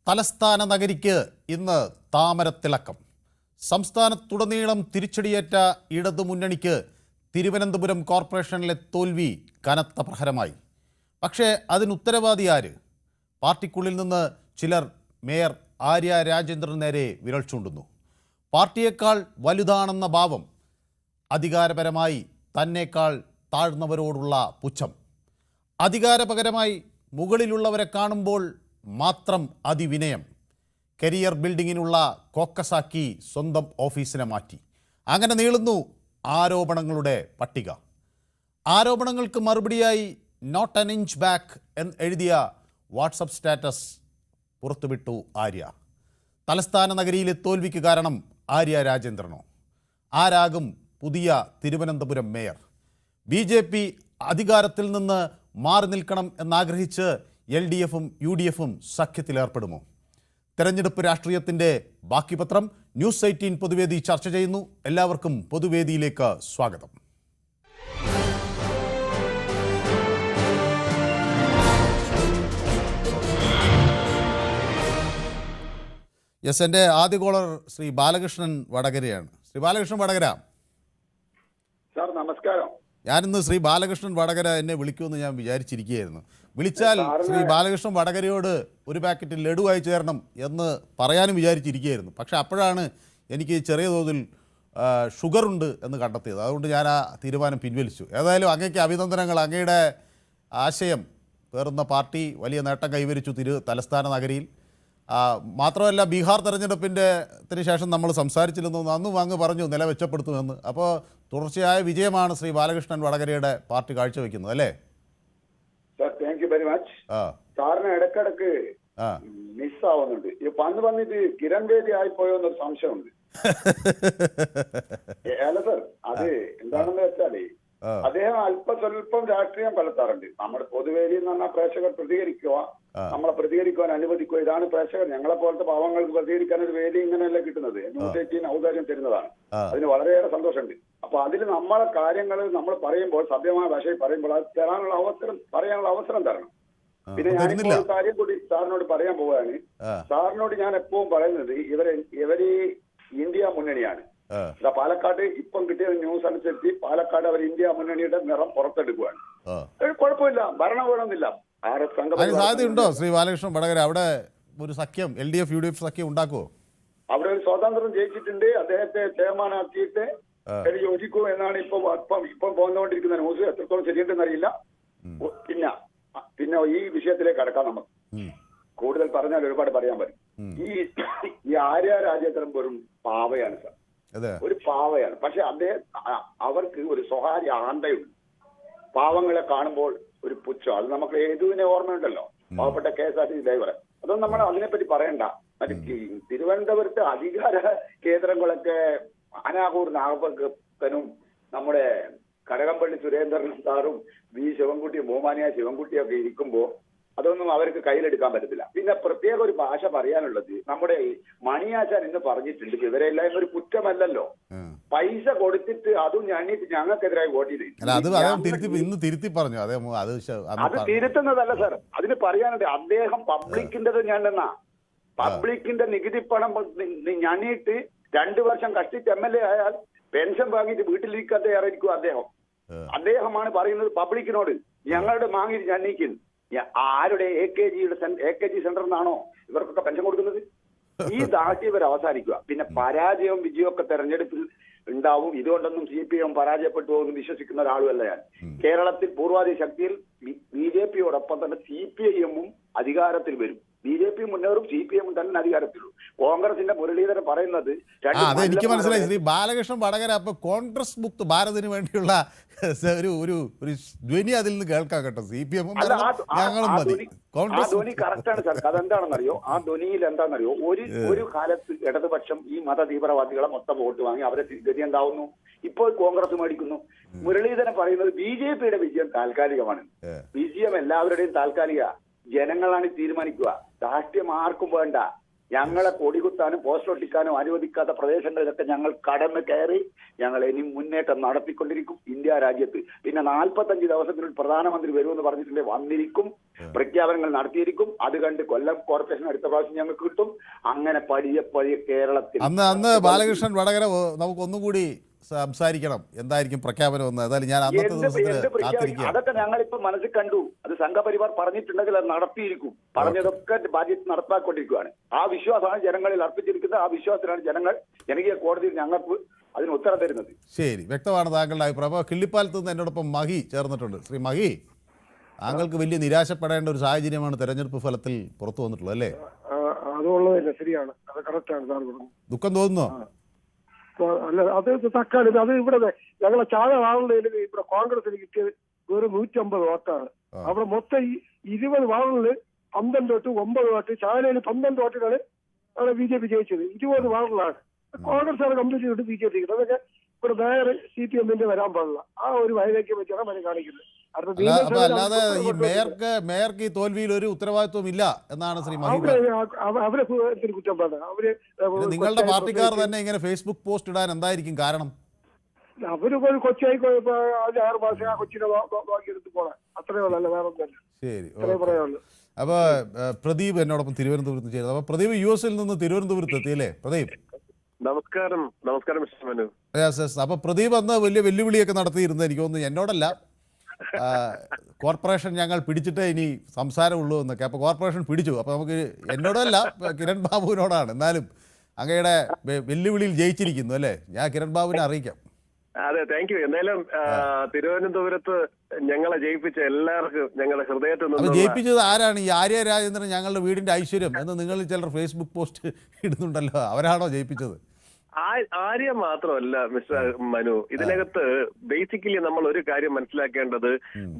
തലസ്ഥാന നഗരിക്ക് ഇന്ന് താമരത്തിളക്കം. സംസ്ഥാനത്തുടനീളം തിരിച്ചടിയേറ്റ ഇടതുമുന്നണിക്ക് തിരുവനന്തപുരം കോർപ്പറേഷനിലെ തോൽവി കനത്ത പ്രഹരമായി. പക്ഷേ അതിനുത്തരവാദി ആര്? പാർട്ടിക്കുള്ളിൽ നിന്ന് ചിലർ മേയർ ആര്യ രാജേന്ദ്രന് നേരെ വിരൽ ചൂണ്ടുന്നു. പാർട്ടിയേക്കാൾ വലുതാണെന്ന ഭാവം, അധികാരപരമായി തന്നേക്കാൾ താഴ്ന്നവരോടുള്ള പുച്ഛം, അധികാരപകരമായി മുകളിലുള്ളവരെ കാണുമ്പോൾ മാത്രം അതിവിനയം, കരിയർ ബിൽഡിങ്ങിനുള്ള കോക്കസാക്കി സ്വന്തം ഓഫീസിനെ മാറ്റി. അങ്ങനെ നീളുന്നു ആരോപണങ്ങളുടെ പട്ടിക. ആരോപണങ്ങൾക്ക് മറുപടിയായി നോട്ട് ആൻ ഇഞ്ച് ബാക്ക് എന്ന് എഴുതിയ വാട്സപ്പ് സ്റ്റാറ്റസ് പുറത്തുവിട്ടു ആര്യ. തലസ്ഥാന നഗരിയിലെ തോൽവിക്ക് കാരണം ആര്യ രാജേന്ദ്രനോ? ആരാകും പുതിയ തിരുവനന്തപുരം മേയർ? BJP അധികാരത്തിൽ നിന്ന് മാറി നിൽക്കണം എന്നാഗ്രഹിച്ച് LDFും UDFും സഖ്യത്തിലേർപ്പെടുമോ? തെരഞ്ഞെടുപ്പ് രാഷ്ട്രീയത്തിൻ്റെ ബാക്കി പത്രം ന്യൂസ് 18 പൊതുവേദി ചർച്ച ചെയ്യുന്നു. എല്ലാവർക്കും പൊതുവേദിയിലേക്ക് സ്വാഗതം. എൻ്റെ ആദ്യ കോളർ ശ്രീ ബാലകൃഷ്ണൻ വടകരയാണ്. ശ്രീ ബാലകൃഷ്ണൻ വടകര. സാർ നമസ്കാരം. ഞാനിന്ന് ശ്രീ ബാലകൃഷ്ണൻ വടകര എന്നെ വിളിക്കുമെന്ന് ഞാൻ വിചാരിച്ചിരിക്കുകയായിരുന്നു. വിളിച്ചാൽ ശ്രീ ബാലകൃഷ്ണൻ വടകരയോട് ഒരു പാക്കറ്റ് ലഡു അയച്ചു തരണം എന്ന് പറയാനും വിചാരിച്ചിരിക്കുകയായിരുന്നു. പക്ഷേ അപ്പോഴാണ് എനിക്ക് ചെറിയ തോതിൽ ഷുഗറുണ്ട് എന്ന് കണ്ടെത്തിയത്. അതുകൊണ്ട് ഞാൻ ആ തീരുമാനം പിൻവലിച്ചു. ഏതായാലും അങ്ങേക്ക് അഭിനന്ദനങ്ങൾ. അങ്ങയുടെ ആശയം പേറുന്ന പാർട്ടി വലിയ നേട്ടം കൈവരിച്ചു തലസ്ഥാന നഗരിയിൽ. മാത്രമല്ല, ബീഹാർ തെരഞ്ഞെടുപ്പിന് ശേഷം നമ്മൾ സംസാരിച്ചിരുന്നു, അന്നും അങ്ങ് പറഞ്ഞു നില മെച്ചപ്പെടുത്തുമെന്ന്. അപ്പോൾ തുടർച്ചയായ വിജയമാണ് ശ്രീ ബാലകൃഷ്ണൻ വടകരയുടെ പാർട്ടി കാഴ്ചവെക്കുന്നത്, അല്ലേ? Thank you very much. സാറിന് ഇടക്കിടക്ക് മിസ്സാവുന്നുണ്ട്. വന്നിട്ട് കിരൺ ബേദി ആയിപ്പോയോ എന്നൊരു സംശയമുണ്ട്. അല്ല സാർ, അത് എന്താണെന്ന് വെച്ചാല് അദ്ദേഹം സ്വല്പം രാഷ്ട്രീയം കലർത്താറുണ്ട്. നമ്മുടെ പൊതുവേദി എന്ന് പറഞ്ഞാൽ പ്രേക്ഷകർ പ്രതികരിക്കുക, നമ്മളെ പ്രതികരിക്കുവാൻ അനുവദിക്കുക. ഇതാണ് പ്രേക്ഷകർ, ഞങ്ങളെ പോലത്തെ പാവങ്ങൾക്ക് പ്രതികരിക്കാൻ ഒരു വേദി ഇങ്ങനെയല്ല കിട്ടുന്നത്. ന്യൂസ് ഔദാര്യം തരുന്നതാണ്. അതിന് വളരെയേറെ സന്തോഷമുണ്ട്. അപ്പൊ അതിൽ നമ്മളെ കാര്യങ്ങൾ നമ്മൾ പറയുമ്പോൾ, സഭ്യമായ ഭാഷയിൽ പറയുമ്പോൾ അത് പറയാനുള്ള അവസരം തരണം. പിന്നെ ഞാനിപ്പോൾ ഒരു കാര്യം കൂടി സാറിനോട് പറയാൻ പോവുകയാണ്. സാറിനോട് ഞാൻ എപ്പോഴും പറയുന്നത്, ഇവര് ഇന്ത്യ മുന്നണിയാണ്. പാലക്കാട് ഇപ്പം കിട്ടിയ ന്യൂസ് അനുസരിച്ച് പാലക്കാട് അവർ ഇന്ത്യ മുന്നണിയുടെ നിറം പുറത്തെടുക്കുകയാണ്. കുഴപ്പമില്ല, ഭരണകൂടമൊന്നുമില്ല. സാധ്യതയുണ്ടോ ശ്രീ ബാലകൃഷ്ണൻ വടകര അവിടെ ഒരു സഖ്യം LDF UDF സഖ്യം ഉണ്ടാക്കുമോ? അവിടെ ഒരു സ്വാതന്ത്ര്യം ജയിച്ചിട്ടുണ്ട്. അദ്ദേഹത്തെ ചെയർമാനാക്കിയിട്ട് യോജിക്കൂ എന്നാണ് ഇപ്പം പോന്നുകൊണ്ടിരിക്കുന്ന ന്യൂസ്. എത്രത്തോളം ശരിയുണ്ടെന്ന് അറിയില്ല. പിന്നെ ഈ വിഷയത്തിലേക്ക് കടക്കാം. നമുക്ക് കൂടുതൽ പറഞ്ഞാൽ ഒരുപാട് പറയാൻ പറ്റും. ഈ ആര്യ രാജേന്ദ്രൻ വെറും പാവയാണ് സാർ, ഒരു പാവയാണ്. പക്ഷെ അവർക്ക് ഒരു സ്വകാര്യ ആന്തയുണ്ട്. പാവങ്ങളെ കാണുമ്പോൾ ഒരു പുച്ഛം. അത് നമുക്ക് ഏതുവിനെ ഓർമ്മയുണ്ടല്ലോ, പാവപ്പെട്ട KSRTC ഡ്രൈവറെ. അതൊന്നും നമ്മൾ അതിനെപ്പറ്റി പറയണ്ട. മറ്റേ തിരുവനന്തപുരത്തെ അധികാര കേന്ദ്രങ്ങളൊക്കെ അനാകൂർ നാഗപ്പനും നമ്മുടെ കടകംപള്ളി സുരേന്ദ്രൻ സാറും ശിവൻകുട്ടിയും ബഹുമാനിയായ ശിവൻകുട്ടിയൊക്കെ ഇരിക്കുമ്പോൾ അതൊന്നും അവർക്ക് കയ്യിലെടുക്കാൻ പറ്റത്തില്ല. പിന്നെ പ്രത്യേക ഒരു ഭാഷ പറയാനുള്ളത്, നമ്മുടെ മണിയാച്ചാൻ ഇന്ന് പറഞ്ഞിട്ടുണ്ട്, ഇവരെല്ലാം ഒരു കുറ്റമല്ലല്ലോ. പൈസ കൊടുത്തിട്ട് അതും ഞങ്ങൾക്കെതിരായി വോട്ട് ചെയ്ത് അത് തിരുത്തുന്നതല്ല സാർ. അതിന് പറയാനുണ്ട്, അദ്ദേഹം പബ്ലിക്കിന്റെ പബ്ലിക്കിന്റെ നികുതി പണം ഞണ്ണിയിട്ട് 2 വർഷം കഷ്ടിച്ച് MLA ആയാൽ പെൻഷൻ വാങ്ങിയിട്ട് വീട്ടിലിരിക്കാതെ ഇറങ്ങിക്കും അദ്ദേഹമാണ് പറയുന്നത് പബ്ലിക്കിനോട്, ഞങ്ങളുടെ വാങ്ങിയിട്ട് ഞണ്ണിക്കുന്നു. ആരുടെ AKG സെന്ററിൽ നിന്നാണോ ഇവർക്കൊക്കെ പെൻഷൻ കൊടുക്കുന്നത്? ഈ ദാഷ്ട്യം ഇവർ അവസാനിക്കുക. പിന്നെ പരാജയവും വിജയവും ഒക്കെ തെരഞ്ഞെടുപ്പിൽ ഉണ്ടാവും. ഇതുകൊണ്ടൊന്നും CPM പരാജയപ്പെട്ടു പോകുന്നു വിശ്വസിക്കുന്ന ഒരാളുമല്ല ഞാൻ. കേരളത്തിൽ പൂർവാധി ശക്തിയിൽ BJPയോടൊപ്പം തന്നെ CPIM അധികാരത്തിൽ വരും. BJP മുന്നേറും, CPM തന്നെ അധികാരത്തിലും. കോൺഗ്രസിന്റെ മുരളീധരൻ പറയുന്നത് എനിക്ക് മനസ്സിലായി. ശ്രീ ബാലകൃഷ്ണൻ വടകര അപ്പൊ കോൺഗ്രസ് മുക്ത് ഭാരതിന് വേണ്ടിയുള്ള ഒരു ധ്വനി അതിൽ നിന്ന് കേൾക്കാം കേട്ടോ. CPM ധ്വനി കറക്റ്റാണ് സാർ. അതെന്താണെന്നറിയോ, ആ ധ്വനിയിൽ എന്താണെന്നറിയോ, ഒരു കാലത്ത് ഇടതുപക്ഷം ഈ മത തീവ്രവാദികളെ മൊത്തം വോട്ട് വാങ്ങി അവരെ ഗതി എന്താവുന്നു, ഇപ്പോൾ കോൺഗ്രസ് മേടിക്കുന്നു. മുരളീധരൻ പറയുന്നത് BJPയുടെ വിജയം താൽക്കാലികമാണ്. വിജയം എല്ലാവരുടെയും താൽക്കാലിക. ജനങ്ങളാണ് തീരുമാനിക്കുക. രാഷ്ട്രീയം ആർക്കും വേണ്ട. ഞങ്ങളെ കൊടികുത്താനും പോസ്റ്റർ ഒട്ടിക്കാനും അനുവദിക്കാത്ത പ്രദേശങ്ങളിലൊക്കെ ഞങ്ങൾ കടന്ന് കയറി ഞങ്ങൾ ഇനി മുന്നേറ്റം നടത്തിക്കൊണ്ടിരിക്കും ഇന്ത്യ രാജ്യത്ത്. പിന്നെ 45 ദിവസത്തിനുള്ളിൽ പ്രധാനമന്ത്രി വരുമെന്ന് പറഞ്ഞിട്ടുണ്ടെങ്കിൽ വന്നിരിക്കും, പ്രഖ്യാപനങ്ങൾ നടത്തിയിരിക്കും. അത് കണ്ട് കൊല്ലം കോർപ്പറേഷൻ അടുത്ത പ്രാവശ്യം ഞങ്ങൾക്ക് കിട്ടും. അങ്ങനെ പതിയെ കേരളത്തിൽ അന്ന് ബാലകൃഷ്ണൻ വടകര നമുക്ക് ഒന്നുകൂടി സംസാരിക്കണം എന്തായിരിക്കും പ്രഖ്യാപനം എന്ന്. ഏതായാലും ഞാൻ അന്നത്തെ ദിവസത്തിന് കാത്തിരിക്കുക. അതൊക്കെ ഞങ്ങളിപ്പോ മനസ്സിൽ കണ്ടു. അത് സംഘപരിവാർ പറഞ്ഞിട്ടുണ്ടെങ്കിൽ അത് നടത്തിയിരിക്കും. പറഞ്ഞതൊക്കെ ബാധ്യത നടപ്പാക്കൊണ്ടിരിക്കുകയാണ്. ആ വിശ്വാസമാണ് ജനങ്ങളിൽ അർപ്പിച്ചിരിക്കുന്നത്. ആ വിശ്വാസത്തിലാണ് ജനങ്ങൾ ജനകീയ കോടതിയിൽ ഞങ്ങൾക്ക് അതിന് ഉത്തരം തരുന്നത്. ശരി, വ്യക്തമാണ് താങ്കളുടെ അഭിപ്രായം. അപ്പോൾ കിള്ളിപ്പാലത്ത് നിന്ന് എന്നോടൊപ്പം മഹി ചേർന്നിട്ടുണ്ട്. ശ്രീ മഹി, താങ്കൾക്ക് വലിയ നിരാശപ്പെടേണ്ട ഒരു സാഹചര്യമാണ് തെരഞ്ഞെടുപ്പ് ഫലത്തിൽ പുറത്തു വന്നിട്ടുള്ളത് അല്ലേ? അതുള്ളതല്ല, ശരിയാണ്, അത് കറക്റ്റാണ് സാർ പറഞ്ഞത്. ദുഃഖം തോന്നുന്നോ? അല്ല, അത് തക്കാലം അത് ഇവിടെ ഞങ്ങളെ ചാഴ വാങ്ങുന്നതിൽ ഇവിടെ കോൺഗ്രസിന് കിട്ടിയത് വെറും 150 വോട്ടാണ്. അവിടെ മൊത്തം 20 വാങ്ങുകളിൽ 12 തൊട്ട് 9 വോട്ട്, ചാഴയിൽ 12 വോട്ടിനാണ് അവിടെ BJP ജയിച്ചത്. 20 വാങ്ങുകളാണ് കോൺഗ്രസ് ആണ് കംപ്ലീറ്റ് ചെയ്തിട്ട് BJP കിട്ടും. അതൊക്കെ ഇവിടെ വേറെ CPM വരാൻ പാടില്ല. ആ ഒരു വൈരാഗ്യം വെച്ചാണ് അവരെ കാണിക്കുന്നത്. അല്ലാതെ ഈ മേയർക്ക് ഈ തോൽവിയിൽ ഒരു ഉത്തരവാദിത്വം ഇല്ല എന്നാണ് ശ്രീ മഹി. അവരെ കുറ്റം പാടാ. നിങ്ങളുടെ പാർട്ടിക്കാർ തന്നെ ഇങ്ങനെ ഫേസ്ബുക്ക് പോസ്റ്റ് ഇടാൻ എന്തായിരിക്കും കാരണം? അവര് കൊച്ചായി 6 മാസം ആ കൊച്ചിനെ നോക്കിയെടുത്ത് പോണേ, അത്രേ ഉള്ളൂ, അല്ല വേറെ ഒന്നല്ല. ശരി, പറയാനുള്ളൂ. അപ്പൊ പ്രദീപ് എന്നോടൊപ്പം തിരുവനന്തപുരത്ത് ചെയ്തത്. അപ്പൊ പ്രദീപ് US നിന്ന് തിരുവനന്തപുരത്ത് എത്തിയല്ലേ? പ്രദീപ് നമസ്കാരം. മിസ്റ്റർ മനു. അപ്പൊ പ്രദീപ് അന്ന് വലിയ വെല്ലുവിളിയൊക്കെ നടത്തിയിരുന്നു. എനിക്ക് തോന്നുന്നു എന്നോടല്ല, കോർപ്പറേഷൻ ഞങ്ങൾ പിടിച്ചിട്ടേ ഇനി സംസാരമുള്ളൂ എന്നൊക്കെ. അപ്പോൾ കോർപ്പറേഷൻ പിടിച്ചു. അപ്പോൾ നമുക്ക് എന്നോടല്ല, കിരൺ ബാബുവിനോടാണ്. എന്നാലും അങ്ങയുടെ വെല്ലുവിളിയിൽ ജയിച്ചിരിക്കുന്നു അല്ലേ? ഞാൻ കിരൺ ബാബുവിനെ അറിയിക്കാം. അതെ, താങ്ക് യു. എന്തായാലും തിരുവനന്തപുരത്ത് ഞങ്ങളെ ജയിപ്പിച്ച എല്ലാവർക്കും ഞങ്ങളുടെ ഹൃദയത്തിൽ നിന്ന്. ജയിപ്പിച്ചത് ആരാണ്? ഈ ആര്യ രാജേന്ദ്രൻ ഞങ്ങളുടെ വീടിന്റെ ഐശ്വര്യം എന്ന് നിങ്ങൾ ചിലർ ഫേസ്ബുക്ക് പോസ്റ്റ് ഇടുന്നുണ്ടല്ലോ, അവരാണോ ജയിപ്പിച്ചത്? ആര്യ മാത്രമല്ല മിസ്റ്റർ മനു, ഇതിനകത്ത് ബേസിക്കലി നമ്മൾ ഒരു കാര്യം മനസ്സിലാക്കേണ്ടത്,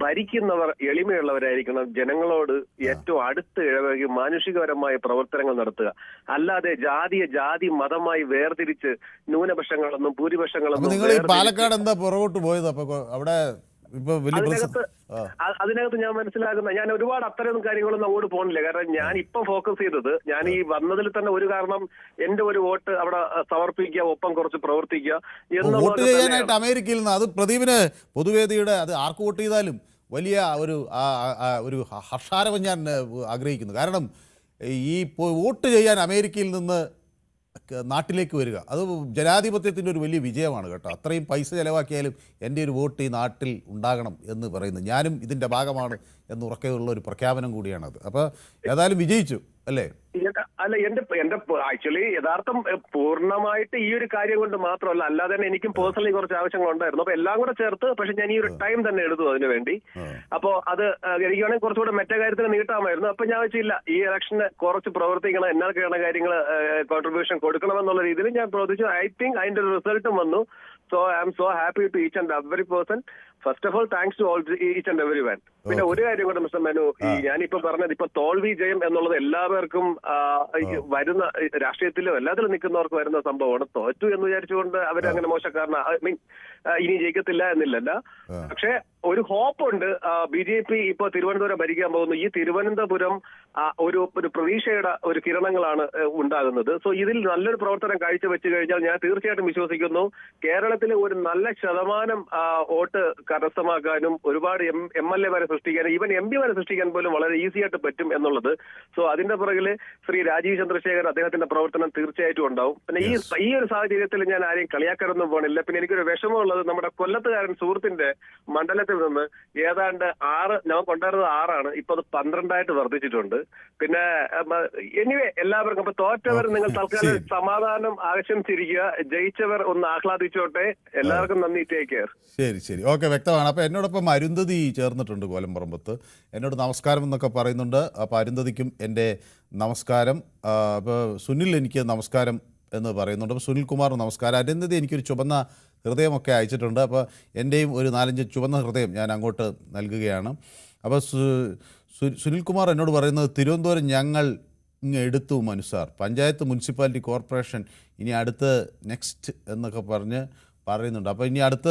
ഭരിക്കുന്നവർ എളിമയുള്ളവരായിരിക്കണം, ജനങ്ങളോട് ഏറ്റവും അടുത്ത് ഇടപഴകി മാനുഷികപരമായ പ്രവർത്തനങ്ങൾ നടത്തുക. അല്ലാതെ ജാതി മതമായി വേർതിരിച്ച് ന്യൂനപക്ഷങ്ങളൊന്നും ഭൂരിപക്ഷങ്ങളൊന്നും. നിങ്ങൾ ഈ പാലക്കാട് എന്താ പുറകോട്ട് പോയത്? അപ്പൊ അവിടെ അതിനകത്ത് ഞാൻ മനസ്സിലാക്കുന്ന, ഞാൻ ഒരുപാട് അത്തരം കാര്യങ്ങളൊന്നും അങ്ങോട്ട് പോകുന്നില്ല. കാരണം ഞാൻ ഇപ്പൊ ഫോക്കസ് ചെയ്തത്, ഞാൻ ഈ വന്നതിൽ തന്നെ ഒരു കാരണം എന്റെ ഒരു വോട്ട് അവിടെ സമർപ്പിക്കുക, ഒപ്പം കുറച്ച് പ്രവർത്തിക്കുക വോട്ട് ചെയ്യാനായിട്ട് അമേരിക്കയിൽ നിന്ന്. അത് പ്രദീപിന് പൊതുവേദിയുടെ അത് ആർക്ക് വോട്ട് ചെയ്താലും വലിയ ഒരു ഹർഷാരവം ഞാൻ ആഗ്രഹിക്കുന്നു. കാരണം ഈ വോട്ട് ചെയ്യാൻ അമേരിക്കയിൽ നിന്ന് നാട്ടിലേക്ക് വരിക, അത് ജനാധിപത്യത്തിൻ്റെ ഒരു വലിയ വിജയമാണ് കേട്ടോ. അത്രയും പൈസ ചിലവാക്കിയാലും എൻ്റെ ഒരു വോട്ട് ഈ നാട്ടിൽ ഉണ്ടാകണം എന്ന് പറയുന്നത്, ഞാനും ഇതിൻ്റെ ഭാഗമാണ് എന്ന് ഉറക്കെയുള്ള ഒരു പ്രഖ്യാപനം കൂടിയാണത്. അപ്പോൾ ഏതായാലും വിജയിച്ചു അല്ലേ? അല്ല, എന്റെ ആക്ച്വലി യഥാർത്ഥം പൂർണ്ണമായിട്ട് ഈ ഒരു കാര്യം കൊണ്ട് മാത്രമല്ല, അല്ലാതെ തന്നെ എനിക്കും പേഴ്സണലി കുറച്ച് ആവശ്യങ്ങളുണ്ടായിരുന്നു. അപ്പൊ എല്ലാം കൂടെ ചേർത്ത്, പക്ഷെ ഞാൻ ഈ ഒരു ടൈം തന്നെ എടുത്തു അതിനു വേണ്ടി. അപ്പോ അത് എനിക്ക് വേണമെങ്കിൽ കുറച്ചുകൂടെ മറ്റേ കാര്യത്തിന് നീട്ടാമായിരുന്നു. അപ്പൊ ഞാൻ വെച്ചില്ല, ഈ ഇലക്ഷന് കുറച്ച് പ്രവർത്തിക്കണം, എന്നാൽക്കാണ് കാര്യങ്ങൾ കോൺട്രിബ്യൂഷൻ കൊടുക്കണമെന്നുള്ള രീതിയിൽ ഞാൻ പ്രവർത്തിച്ചു. ഐ തിങ്ക് അതിന്റെ ഒരു റിസൾട്ടും വന്നു. So I am so happy to each and every person. First of all thanks to all each and every one. പിന്നെ ഒരു കാര്യം കൂടെ മിസ്റ്റർ മനു, ഈ ഞാനിപ്പോ പറഞ്ഞത്, ഇപ്പൊ തോൽവി ജയം എന്നുള്ളത് എല്ലാവർക്കും വരുന്ന രാഷ്ട്രീയത്തിലും എല്ലാത്തിലും നിൽക്കുന്നവർക്ക് വരുന്ന സംഭവമാണ്. തോറ്റു എന്ന് വിചാരിച്ചുകൊണ്ട് അവരങ്ങനെ മോശക്കാരന, മീൻ ഇനി ജയിക്കത്തില്ല എന്നില്ലല്ല. പക്ഷെ ഒരു ഹോപ്പുണ്ട്. BJP ഇപ്പൊ തിരുവനന്തപുരം ഭരിക്കാൻ പോകുന്നു. ഈ തിരുവനന്തപുരം ഒരു പ്രതീക്ഷയുടെ ഒരു കിരണങ്ങളാണ് ഉണ്ടാകുന്നത്. സോ ഇതിൽ നല്ലൊരു പ്രവർത്തനം കാഴ്ചവെച്ച് കഴിഞ്ഞാൽ ഞാൻ തീർച്ചയായിട്ടും വിശ്വസിക്കുന്നു കേരളത്തിൽ ഒരു നല്ല ശതമാനം വോട്ട് കരസ്ഥമാക്കാനും ഒരുപാട് MLA-മാരെ സൃഷ്ടിക്കാനും ഈവൻ MP-മാരെ സൃഷ്ടിക്കാൻ പോലും വളരെ ഈസി ആയിട്ട് പറ്റും എന്നുള്ളത്. സോ അതിന്റെ പുറകില് ശ്രീ രാജീവ് ചന്ദ്രശേഖർ അദ്ദേഹത്തിന്റെ പ്രവർത്തനം തീർച്ചയായിട്ടും ഉണ്ടാവും. പിന്നെ ഈ ഒരു സാഹചര്യത്തിൽ ഞാൻ ആരെയും കളിയാക്കാനൊന്നും പോണില്ല. പിന്നെ എനിക്കൊരു വിഷമമുള്ളത്, നമ്മുടെ കൊല്ലത്തുകാരൻ സുഹൃത്തിന്റെ മണ്ഡലത്തിൽ നിന്ന് ഏതാണ്ട് 6, നമുക്ക് ഉണ്ടായിരുന്നത് 6 ഇപ്പൊ അത് 12 വർദ്ധിച്ചിട്ടുണ്ട്. പിന്നെ എനിവേ എല്ലാവർക്കും, അപ്പൊ തോറ്റവർ നിങ്ങൾ തൽക്കാലം സമാധാനം ആശംസിച്ചിരിക്കുക, ജയിച്ചവർ ഒന്ന് ആഹ്ലാദിച്ചോട്ടെ. എല്ലാവർക്കും നന്ദി, ടേക്ക് കെയർ. ശരി, ഓക്കെ, വ്യക്തമാണ്. അപ്പോൾ എന്നോടൊപ്പം അരുന്ധതി ചേർന്നിട്ടുണ്ട് കോലംപറമ്പത്ത്. എന്നോട് നമസ്കാരം എന്നൊക്കെ പറയുന്നുണ്ട്. അപ്പോൾ അരുന്ധതിക്കും എൻ്റെ നമസ്കാരം. അപ്പോൾ സുനിൽ എനിക്ക് നമസ്കാരം എന്ന് പറയുന്നുണ്ട്. അപ്പോൾ സുനിൽ കുമാർ നമസ്കാരം. അരുന്ധതി എനിക്കൊരു ചുവന്ന ഹൃദയമൊക്കെ അയച്ചിട്ടുണ്ട്. അപ്പോൾ എൻ്റെയും ഒരു 4-5 ചുവന്ന ഹൃദയം ഞാൻ അങ്ങോട്ട് നൽകുകയാണ്. അപ്പോൾ സുനിൽകുമാർ എന്നോട് പറയുന്നത്, തിരുവനന്തപുരം ഞങ്ങൾ ഇങ്ങ് എടുത്തു മനുസാർ, പഞ്ചായത്ത് മുനിസിപ്പാലിറ്റി കോർപ്പറേഷൻ ഇനി അടുത്ത് നെക്സ്റ്റ് എന്നൊക്കെ പറയുന്നുണ്ട്. അപ്പോൾ ഇനി അടുത്ത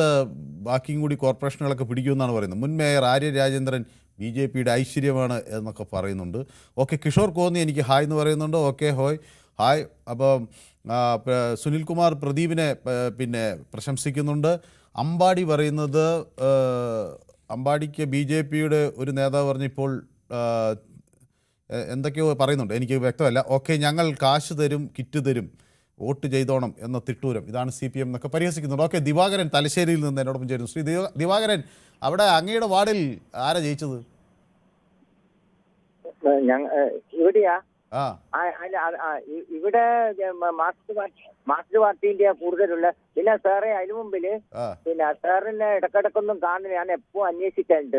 ബാക്കിയും കൂടി കോർപ്പറേഷനുകളൊക്കെ പിടിക്കുമെന്നാണ് പറയുന്നത്. മുൻ മേയർ ആര്യ രാജേന്ദ്രൻ BJPയുടെ ഐശ്വര്യമാണ് എന്നൊക്കെ പറയുന്നുണ്ട്. ഓക്കെ, കിഷോർ കോന്നി എനിക്ക് ഹായ് എന്ന് പറയുന്നുണ്ട്. Okay, hi. അപ്പോൾ സുനിൽകുമാർ പ്രദീപിനെ പിന്നെ പ്രശംസിക്കുന്നുണ്ട്. അമ്പാടി പറയുന്നത് അമ്പാടിക്ക് BJPയുടെ ഒരു നേതാവ് പറഞ്ഞിപ്പോൾ എന്തൊക്കെയോ പറയുന്നുണ്ട്, എനിക്ക് വ്യക്തമല്ല. ഓക്കെ, ഞങ്ങൾ കാശ് തരും, കിറ്റ് തരും, വോട്ട് ചെയ്തോണം എന്ന തിട്ടൂരം, ഇതാണ് CPM എന്നൊക്കെ പരിഹസിക്കുന്നുണ്ട്. ഓക്കെ, ദിവാകരൻ തലശ്ശേരിയിൽ നിന്ന് എന്നോടൊപ്പം ചേരുന്നു. ശ്രീ ദിവാകരൻ, അവിടെ അങ്ങയുടെ വാർഡിൽ ആരാ ജയിച്ചത്? ഇവിടെയാ ആ ഇവിടെ മാർക്സിസ്റ്റ് പാർട്ടിന്റെ കൂടുതലുള്ള. പിന്നെ സാറേ അതിനു മുമ്പില് പിന്നെ സാറിനെ ഇടക്കിടക്കൊന്നും കാണുന്നില്ല. ഞാൻ എപ്പോ അന്വേഷിക്കാറുണ്ട്.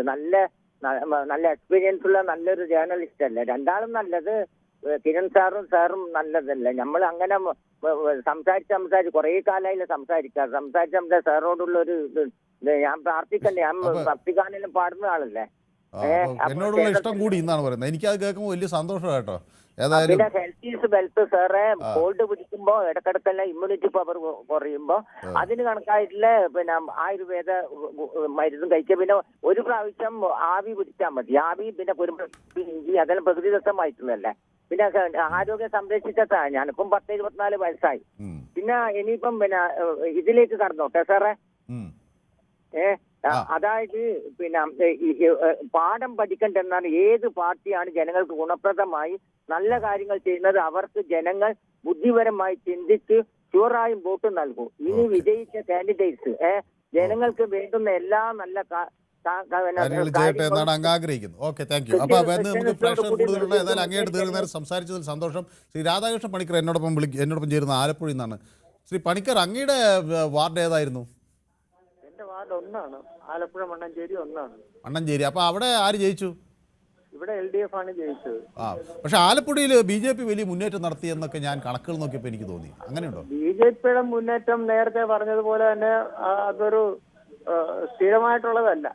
നല്ല എക്സ്പീരിയൻസ് ഉള്ള നല്ലൊരു ജേർണലിസ്റ്റ് അല്ലേ. രണ്ടാളും നല്ലത്, കിരൺ സാറും നല്ലതല്ലേ. നമ്മൾ അങ്ങനെ സംസാരിച്ച് കുറെ കാലമായില്ല സംസാരിച്ച സാറിനോടുള്ള ഒരു ഞാൻ പ്രാർത്ഥിക്കണ്ടേ. ഞാൻ ഭക്തിഗാനം പാടുന്ന ആളല്ലേ. എന്നോടുള്ള ഇഷ്ടം കൂടി എന്നാണ് പറയുന്നത്. എനിക്കത് കേൾക്കുമ്പോൾ വലിയ സന്തോഷം കേട്ടോ. പിന്നെ ഹെൽത്ത് ഈസ് വെൽത്ത് സാറേ. കോൾഡ് പിടിക്കുമ്പോ ഇടക്കിടക്കെല്ലാം ഇമ്മ്യൂണിറ്റി പവർ കുറയുമ്പോ അതിന് കണക്കായിട്ടുള്ള പിന്നെ ആയുർവേദ മരുന്നും കഴിക്കുക. പിന്നെ ഒരു പ്രാവശ്യം ആവി പിടിച്ചാൽ മതി. ആവി പിന്നെ കുരുമുളക്, ഇഞ്ചി അതെല്ലാം പ്രകൃതിദത്തമായിട്ടുള്ളതല്ലേ. പിന്നെ ആരോഗ്യം സംരക്ഷിച്ചതാ. ഞാനിപ്പം 24 വയസ്സായി. പിന്നെ ഇനിയിപ്പം പിന്നെ ഇതിലേക്ക് കടന്നോട്ടെ സാറേ. അതായത് പിന്നെ പാഠം പഠിക്കേണ്ടെന്നാണ്. ഏത് പാർട്ടിയാണ് ജനങ്ങൾക്ക് ഗുണപ്രദമായി നല്ല കാര്യങ്ങൾ ചെയ്യുന്നത് അവർക്ക് ജനങ്ങൾ ബുദ്ധിപരമായി ചിന്തിച്ച് ഷുവറായും വോട്ട് നൽകും. ഇനി വിജയിച്ച കാൻഡിഡേറ്റ്സ് ജനങ്ങൾക്ക് വേണ്ടുന്ന എല്ലാ നല്ല ചെയ്യട്ടെ എന്നാണ് അങ്ങ് ആഗ്രഹിക്കുന്നത്. Okay, thank U. അപ്പോൾ നമുക്ക് പ്രേക്ഷകർ കൂടുതലുള്ള ഏതായാലും അങ്ങേട്ട് ദീർഘനേരം സംസാരിച്ചതിൽ സന്തോഷം. ശ്രീ രാധാകൃഷ്ണൻ പണിക്കർ എന്നോടൊപ്പം ചേരുന്ന ആലപ്പുഴയിൽ നിന്നാണ്. ശ്രീ പണിക്കർ, അങ്ങയുടെ വാർഡ് ഏതായിരുന്നു? എന്റെ വാർഡ് 1 ആലപ്പുഴ മണ്ണഞ്ചേരി 1. മണ്ണഞ്ചേരി. അപ്പോൾ അവിടെ ആര് ജയിച്ചു? ഇവിടെ LDF ആണ് ജയിച്ചത്. പക്ഷെ ആലപ്പുഴയിൽ BJP വലിയ മുന്നേറ്റം നടത്തിയെന്നൊക്കെ ഞാൻ കണക്കുകൾ നോക്കിയപ്പോൾ എനിക്ക് തോന്നി. അങ്ങനെയുണ്ടോ? BJPയുടെ മുന്നേറ്റം നേരത്തെ പറഞ്ഞതുപോലെ തന്നെ അതൊരു സ്ഥിരമായിട്ടുള്ളതല്ല.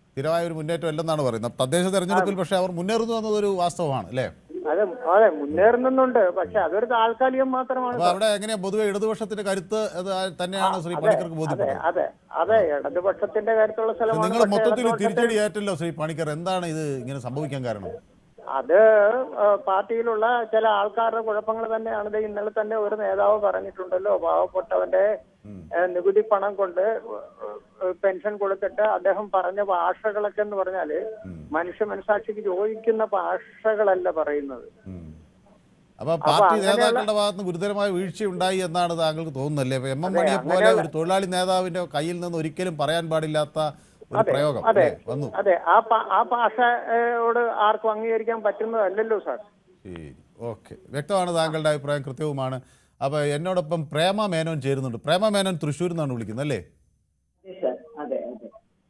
സ്ഥിരമായ ഒരു മുന്നേറ്റം അല്ലെന്നാണ് പറയുന്നത്. തദ്ദേശ തെരഞ്ഞെടുപ്പിൽ പക്ഷെ അവർ മുന്നേറുന്നു എന്നതൊരു വാസ്തവമാണ് അല്ലേ? അതെ മുന്നേറുന്നുണ്ട്. പക്ഷെ അതൊരു താൽക്കാലികം മാത്രമാണ്. അവിടെ എങ്ങനെയാ പൊതുവെ ഇടതുപക്ഷത്തിന്റെ കരുത്ത് തന്നെയാണ് ശ്രീ പണിക്കർക്ക് ബോധ്യപ്പെട്ടത്? അതെ ഇടതുപക്ഷത്തിന്റെ കരുത്തുള്ള സ്ഥലമാണ്. നിങ്ങൾ മൊത്തത്തിൽ തിരിച്ചടി ഏറ്റല്ലോ ശ്രീ പണിക്കർ. എന്താണ് ഇത് ഇങ്ങനെ സംഭവിക്കാൻ കാരണം? അത് പാർട്ടിയിലുള്ള ചില ആൾക്കാരുടെ കുഴപ്പങ്ങൾ തന്നെയാണ്. ഇന്നലെ തന്നെ ഒരു നേതാവ് പറഞ്ഞിട്ടുണ്ടല്ലോ, പാവപ്പെട്ടവന്റെ നികുതി പണം കൊണ്ട് പെൻഷൻ കൊടുത്തിട്ട് അദ്ദേഹം പറഞ്ഞ ഭാഷകളൊക്കെ എന്ന് പറഞ്ഞാല് മനസാക്ഷിക്ക് യോജിക്കുന്ന ഭാഷകളല്ല പറയുന്നത്. അപ്പൊ പാർട്ടി നേതാക്കളുടെ ഭാഗത്ത് ഗുരുതരമായ വീഴ്ചയുണ്ടായി എന്നാണ് താങ്കൾക്ക് തോന്നുന്നല്ലേ? MM മണിയെ പോലെ ഒരു തൊഴിലാളി നേതാവിന്റെ കയ്യിൽ നിന്ന് ഒരിക്കലും പറയാൻ പാടില്ലാത്ത ഒരു പ്രയോഗം വന്നു. അതെ, ആ ഭാഷയോട് ആർക്കും അംഗീകരിക്കാൻ പറ്റുന്നതല്ലല്ലോ സാർ. ശരി, ഓക്കെ, വ്യക്തമാണ് താങ്കളുടെ അഭിപ്രായം, കൃത്യവുമാണ്. അപ്പോൾ എന്നോടൊപ്പം പ്രേമ മേനോൻ ചേരുന്നുണ്ട്. പ്രേമ മേനോൻ തൃശ്ശൂരിൽ നിന്നാണ് വിളിക്കുന്നത് അല്ലേ?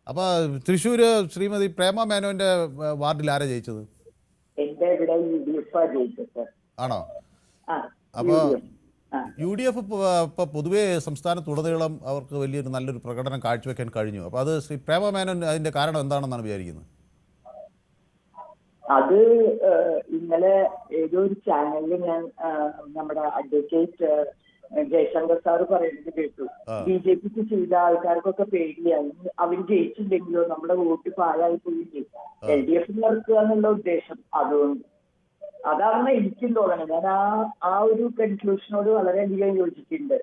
അപ്പോൾ തൃശ്ശൂർ ശ്രീമതി പ്രേമ മേനോന്റെ വാർഡിൽ ആരാ ജയിച്ചത്? ആണോ? അപ്പോൾ UDF ഇപ്പോൾ പൊതുവേ സംസ്ഥാനത്തുടനീളം അവർക്ക് വലിയൊരു നല്ലൊരു പ്രകടനം കാഴ്ചവെക്കാൻ കഴിഞ്ഞു. അപ്പോൾ അത് ശ്രീ പ്രേമ മേനോൻ അതിന്റെ കാരണം എന്താണെന്നാണ് വിചാരിക്കുന്നത്? അത് ഇന്നലെ ഏതോ ഒരു ചാനലിൽ ഞാൻ നമ്മുടെ അഡ്വക്കേറ്റ് ജയശങ്കർ സാറ് പറയുന്നത് കേട്ടു. BJPക്ക് ചെയ്ത ആൾക്കാർക്കൊക്കെ പേടിയാണ്, അവർ ജയിച്ചില്ലെങ്കിലോ നമ്മുടെ വോട്ട് പാഴായി പോയില്ലേ, LDF നിർത്തുക എന്നുള്ള ഉദ്ദേശം. അതുകൊണ്ട് അതാണ് എനിക്കും തോന്നുന്നത്. ഞാൻ ആ ഒരു കൺക്ലൂഷനോട് വളരെയധികം യോജിച്ചിട്ടുണ്ട്.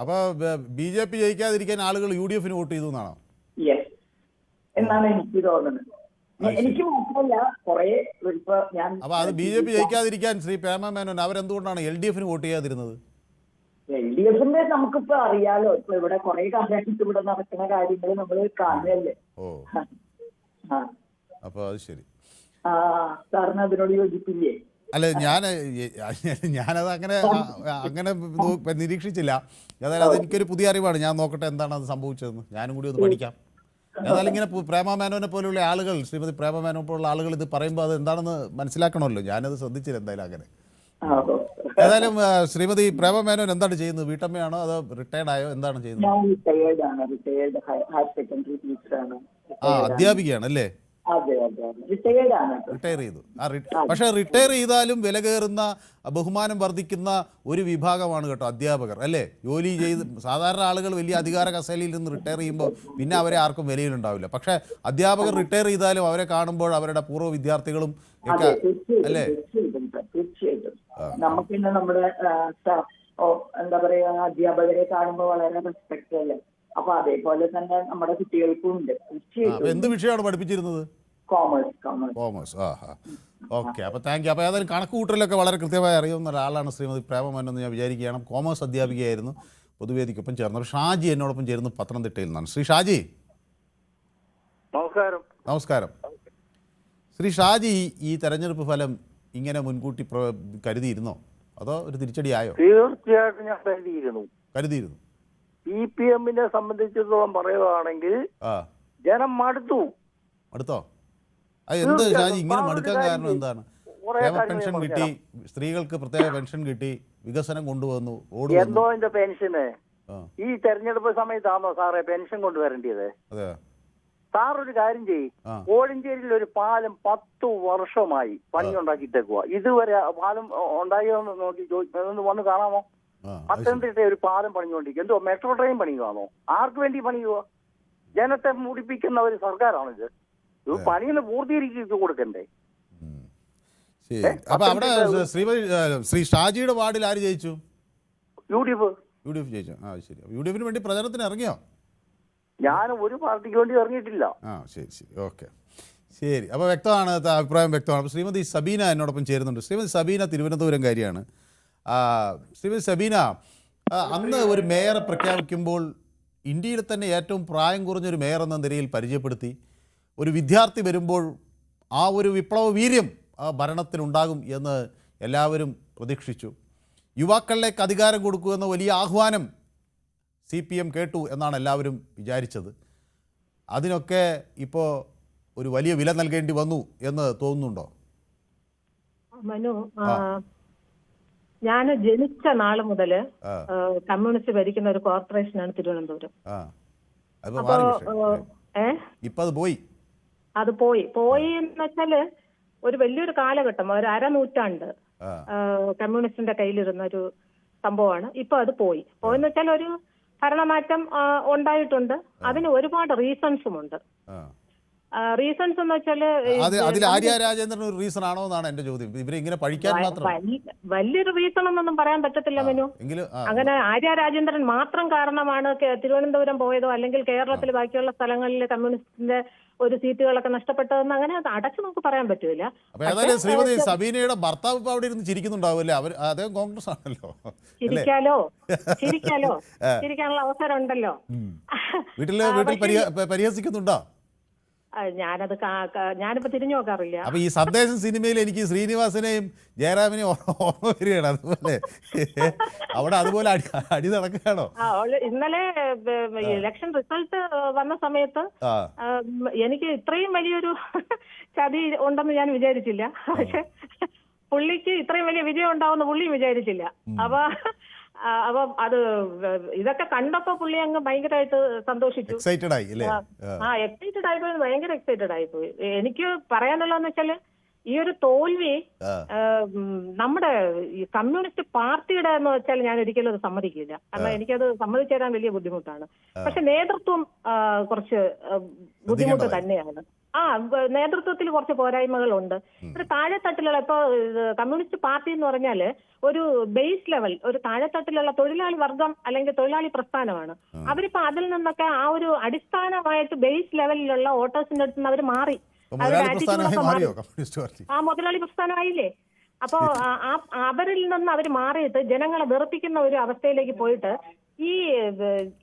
അപ്പൊ BJP ജയിക്കാതിരിക്കാൻ ആളുകൾ UDF വോട്ട് ചെയ്തു എന്നാണോ? യെസ് എന്നാണ് എനിക്ക് തോന്നുന്നത്. എനിക്ക് മാത്രമല്ല കുറെ ഇപ്പൊ ഞാൻ അപ്പൊ അത് BJP ജയിക്കാതിരിക്കാൻ ശ്രീ പ്രേമ മേനോൻ അവരെന്തുകൊണ്ടാണ് LDF വോട്ട് ചെയ്യാതിരുന്നത്? LDFന്റെ നമുക്കിപ്പോ അറിയാലോ, ഇപ്പൊ ഇവിടെ കുറെ കാലമായിട്ട് ഇവിടെ നടക്കുന്ന കാര്യങ്ങൾ നമ്മൾ കാണുകയല്ലേ. അപ്പൊ അത് ശരി. സാറിന് അതിനോട് യോജിപ്പില്ലേ? അല്ല, ഞാനത് അങ്ങനെ നിരീക്ഷിച്ചില്ല. ഏതായാലും അതെനിക്കൊരു പുതിയ അറിവാണ്. ഞാൻ നോക്കട്ടെ എന്താണ് അത് സംഭവിച്ചതെന്ന്, ഞാനും കൂടി ഒന്ന് പഠിക്കാം. ഏതായാലും ഇങ്ങനെ പ്രേമ മേനോനെ പോലെയുള്ള ആളുകൾ, ശ്രീമതി പ്രേമ മേനോനെ പോലുള്ള ആളുകൾ ഇത് പറയുമ്പോൾ അത് എന്താണെന്ന് മനസ്സിലാക്കണമല്ലോ. ഞാനത് ശ്രദ്ധിച്ചില്ല എന്തായാലും അങ്ങനെ. ഏതായാലും ശ്രീമതി പ്രേമ മേനോൻ എന്താണ് ചെയ്യുന്നത്? വീട്ടമ്മയാണോ അതോ റിട്ടയർഡ് ആയോ? എന്താണ് ചെയ്യുന്നത്? അധ്യാപികയാണ് അല്ലേ? റിട്ടയർ ചെയ്തു. പക്ഷെ റിട്ടയർ ചെയ്താലും വില കയറുന്ന, ബഹുമാനം വർദ്ധിക്കുന്ന ഒരു വിഭാഗമാണ് കേട്ടോ അധ്യാപകർ അല്ലേ? ജോലി ചെയ്ത് സാധാരണ ആളുകൾ വലിയ അധികാര കസേലയിൽ നിന്ന് റിട്ടയർ ചെയ്യുമ്പോൾ പിന്നെ അവരെ ആർക്കും വിലയിലുണ്ടാവില്ല. പക്ഷെ അധ്യാപകർ റിട്ടയർ ചെയ്താലും അവരെ കാണുമ്പോൾ അവരുടെ പൂർവ്വ വിദ്യാർത്ഥികളും ഒക്കെ അല്ലേ? നമുക്കിന്ന് നമ്മുടെ എന്താ പറയാ അധ്യാപകരെ കാണുമ്പോൾ വളരെ റെസ്പെക്ട് അല്ലേ. അപ്പൊ അതേപോലെ തന്നെ നമ്മുടെ കുട്ടികൾക്കും ഉണ്ട്. എന്ത് വിഷയമാണ് പഠിപ്പിച്ചിരുന്നത്? കോമേഴ്സ്. ഓക്കെ, അപ്പോൾ താങ്ക് യു. അപ്പോൾ ഏതായാലും കണക്ക് കൂട്ടലൊക്കെ വളരെ കൃത്യമായി അറിയുന്ന ഒരാളാണ് ശ്രീമതി പ്രേമമോഹൻ എന്ന് ഞാൻ വിചാരിക്കുകയാണ്. കോമേഴ്സ് അധ്യാപികയായിരുന്നു. പൊതുവേദിക്കൊപ്പം ചേർന്നത് ഷാജി എന്നോടൊപ്പം ചേരുന്നു പത്തനംതിട്ടയിൽ നിന്നാണ്. ശ്രീ ഷാജി, നമസ്കാരം. ശ്രീ ഷാജി, ഈ തെരഞ്ഞെടുപ്പ് ഫലം ഇങ്ങനെ മുൻകൂട്ടി കരുതിയിരുന്നോ, അതോ ഒരു തിരിച്ചടിയായോ? തീർച്ചയായിട്ടും ഞാൻ കരുതിയിരുന്നു. CPM-നെ സംബന്ധിച്ചിടത്തോളം പറയുകയാണെങ്കിൽ ജനം മടുത്തോ? എന്ത് ഷാജി ഇങ്ങനെ മടുക്കാൻ കാരണം എന്താണ്? പെൻഷൻ കിട്ടി, സ്ത്രീകൾക്ക് പ്രത്യേക പെൻഷൻ കിട്ടി, വികസനം കൊണ്ടുവന്നു. എന്തോ എന്റെ പെൻഷന് ഈ തെരഞ്ഞെടുപ്പ് സമയത്താണോ സാറേ പെൻഷൻ കൊണ്ടുവരേണ്ടത്? സാർ ഒരു കാര്യം ചെയ്യും, കോഴഞ്ചേരിയിൽ ഒരു പാലം 10 വർഷമായി പണി ഉണ്ടാക്കിയിട്ടേക്കുക. ഇതുവരെ പാലം ഉണ്ടാക്കിയെന്ന് നോക്കി ഒന്ന് വന്ന് കാണാമോ? പത്തനംതിട്ട ഒരു പാലം പണിഞ്ഞുകൊണ്ടിരിക്കുക. എന്തോ മെട്രോ ട്രെയിൻ പണിയുവാണോ? ആർക്ക് വേണ്ടി പണിയുക? ജനത്തെ മുടിപ്പിക്കുന്ന ഒരു സർക്കാരാണിത്. പണിയിൽ പൂർത്തീകരിച്ചു കൊടുക്കണ്ടേ? അപ്പൊ അവിടെ ശ്രീ ഷാജിയുടെ വാർഡിൽ ആര് ജയിച്ചു? UDF ജയിച്ചു. ശരി. UDF വേണ്ടി പ്രചരണത്തിന് ഇറങ്ങിയോ? ഞാൻ ഒരു പാർട്ടിക്ക് വേണ്ടി ഇറങ്ങിയിട്ടില്ല. ശരി. ഓക്കെ, ശരി. അപ്പോൾ വ്യക്തമാണ്, അഭിപ്രായം വ്യക്തമാണ്. അപ്പോൾ ശ്രീമതി സബീന എന്നോടൊപ്പം ചേരുന്നുണ്ട്. ശ്രീമതി സബീന തിരുവനന്തപുരംകാരിയാണ്. ശ്രീമതി സബീന, അന്ന് ഒരു മേയറെ പ്രഖ്യാപിക്കുമ്പോൾ ഇന്ത്യയിൽ തന്നെ ഏറ്റവും പ്രായം കുറഞ്ഞൊരു മേയർ എന്ന നിലയിൽ പരിചയപ്പെടുത്തി. ഒരു വിദ്യാർത്ഥി വരുമ്പോൾ ആ ഒരു വിപ്ലവ വീര്യം ആ ഭരണത്തിനുണ്ടാകും എന്ന് എല്ലാവരും പ്രതീക്ഷിച്ചു. യുവാക്കളിലേക്ക് അധികാരം കൊടുക്കുമെന്ന വലിയ ആഹ്വാനം CPM കേട്ടു എന്നാണ് എല്ലാവരും വിചാരിച്ചത്. അതിനൊക്കെ ഇപ്പോൾ ഒരു വലിയ വില നൽകേണ്ടി വന്നു എന്ന് തോന്നുന്നുണ്ടോ? മനു, ഞാൻ ജനിച്ച നാള് മുതൽ കമ്മ്യൂണിസ്റ്റ് ഭരിക്കുന്ന ഒരു കോർപ്പറേഷനാണ് തിരുവനന്തപുരം. അത് പോയി എന്ന് വെച്ചാല് ഒരു വലിയൊരു കാലഘട്ടം, ഒരു അരനൂറ്റാണ്ട് കമ്മ്യൂണിസ്റ്റിന്റെ കയ്യിലിരുന്ന ഒരു സംഭവമാണ്. ഇപ്പൊ അത് പോയെന്ന് വെച്ചാൽ ഒരു ഭരണമാറ്റം ഉണ്ടായിട്ടുണ്ട്. അതിന് ഒരുപാട് റീസൺസും ഉണ്ട്. റീസൺസ് എന്ന് വെച്ചാല് അതിൽ ആര്യ രാജേന്ദ്രൻ ഒരു റീസൺ ആണോ എന്നാണ് എന്റെ ചോദ്യം. ഇവരെ ഇങ്ങനെ പഴിക്കാൻ മാത്രം വലിയൊരു റീസൺ എന്നൊന്നും പറയാൻ പറ്റത്തില്ല മെനു. അങ്ങനെ ആര്യ രാജേന്ദ്രൻ മാത്രം കാരണമാണ് തിരുവനന്തപുരം പോയതോ അല്ലെങ്കിൽ കേരളത്തിൽ ബാക്കിയുള്ള സ്ഥലങ്ങളിൽ കമ്മ്യൂണിസ്റ്റിന്റെ ഒരു സീറ്റുകളൊക്കെ നഷ്ടപ്പെട്ടതെന്ന് അങ്ങനെ അടച്ചു നമുക്ക് പറയാൻ പറ്റില്ല. ഏതായാലും ശ്രീമതി സബീനയുടെ ഭർത്താവ് ഇപ്പൊ അവിടെ ഇരുന്ന് ചിരിക്കുന്നുണ്ടാവില്ലേ? അദ്ദേഹം കോൺഗ്രസ് ആണല്ലോ. ചിരിക്കാനുള്ള അവസരം ഉണ്ടല്ലോ. വീട്ടിൽ പരിഹസിക്കുന്നുണ്ടോ? ഞാനിപ്പോ തിരിഞ്ഞു നോക്കാറില്ല. അപ്പൊ ഈ സന്ദേശം സിനിമയിൽ എനിക്ക് ശ്രീനിവാസനെയും ജയറാമിനെയും ഓർമ്മ വരികയാണ്. അതുപോലെ അവിടെ അതുപോലെ അടി നടക്കുകയാണോ? ഇന്നലെ ഇലക്ഷൻ റിസൾട്ട് വന്ന സമയത്ത് എനിക്ക് ഇത്രയും വലിയൊരു ചതി ഉണ്ടെന്ന് ഞാൻ വിചാരിച്ചില്ല. പക്ഷെ പുള്ളിക്ക് ഇത്രയും വലിയ വിജയം ഉണ്ടാവുമെന്ന് പുള്ളിയും വിചാരിച്ചില്ല. അപ്പം അത് ഇതൊക്കെ കണ്ടപ്പോ പുള്ളി അങ്ങ് ഭയങ്കരമായിട്ട് സന്തോഷിച്ചു. എക്സൈറ്റഡ് ആയിപ്പോയി, ഭയങ്കര എക്സൈറ്റഡ് ആയിപ്പോയി. എനിക്ക് പറയാനുള്ളതെന്ന് വെച്ചാല് ഈ ഒരു തോൽവി നമ്മുടെ ഈ കമ്മ്യൂണിസ്റ്റ് പാർട്ടിയുടെ എന്ന് വെച്ചാൽ ഞാൻ ഒരിക്കലും അത് സമ്മതിക്കില്ല. കാരണം എനിക്കത് സമ്മതിച്ചു തരാൻ വലിയ ബുദ്ധിമുട്ടാണ്. പക്ഷെ നേതൃത്വം കുറച്ച് ബുദ്ധിമുട്ട് തന്നെയാണ്. നേതൃത്വത്തിൽ കുറച്ച് പോരായ്മകളുണ്ട്. ഒരു താഴെത്തട്ടിലുള്ള ഇപ്പൊ കമ്മ്യൂണിസ്റ്റ് പാർട്ടി എന്ന് പറഞ്ഞാല് ഒരു ബേസ് ലെവൽ, ഒരു താഴെത്തട്ടിലുള്ള തൊഴിലാളി വർഗം അല്ലെങ്കിൽ തൊഴിലാളി പ്രസ്ഥാനമാണ്. അവരിപ്പോ അതിൽ നിന്നൊക്കെ ആ ഒരു അടിസ്ഥാനമായിട്ട് ബേസ് ലെവലിലുള്ള വോട്ടേഴ്സിന്റെ അടുത്ത് നിന്ന് അവർ മാറി. മുതലാളി പ്രസ്ഥാനമായില്ലേ? അപ്പോ അവരിൽ നിന്ന് അവർ മാറിയിട്ട് ജനങ്ങളെ വെറുപ്പിക്കുന്ന ഒരു അവസ്ഥയിലേക്ക് പോയിട്ട് ഈ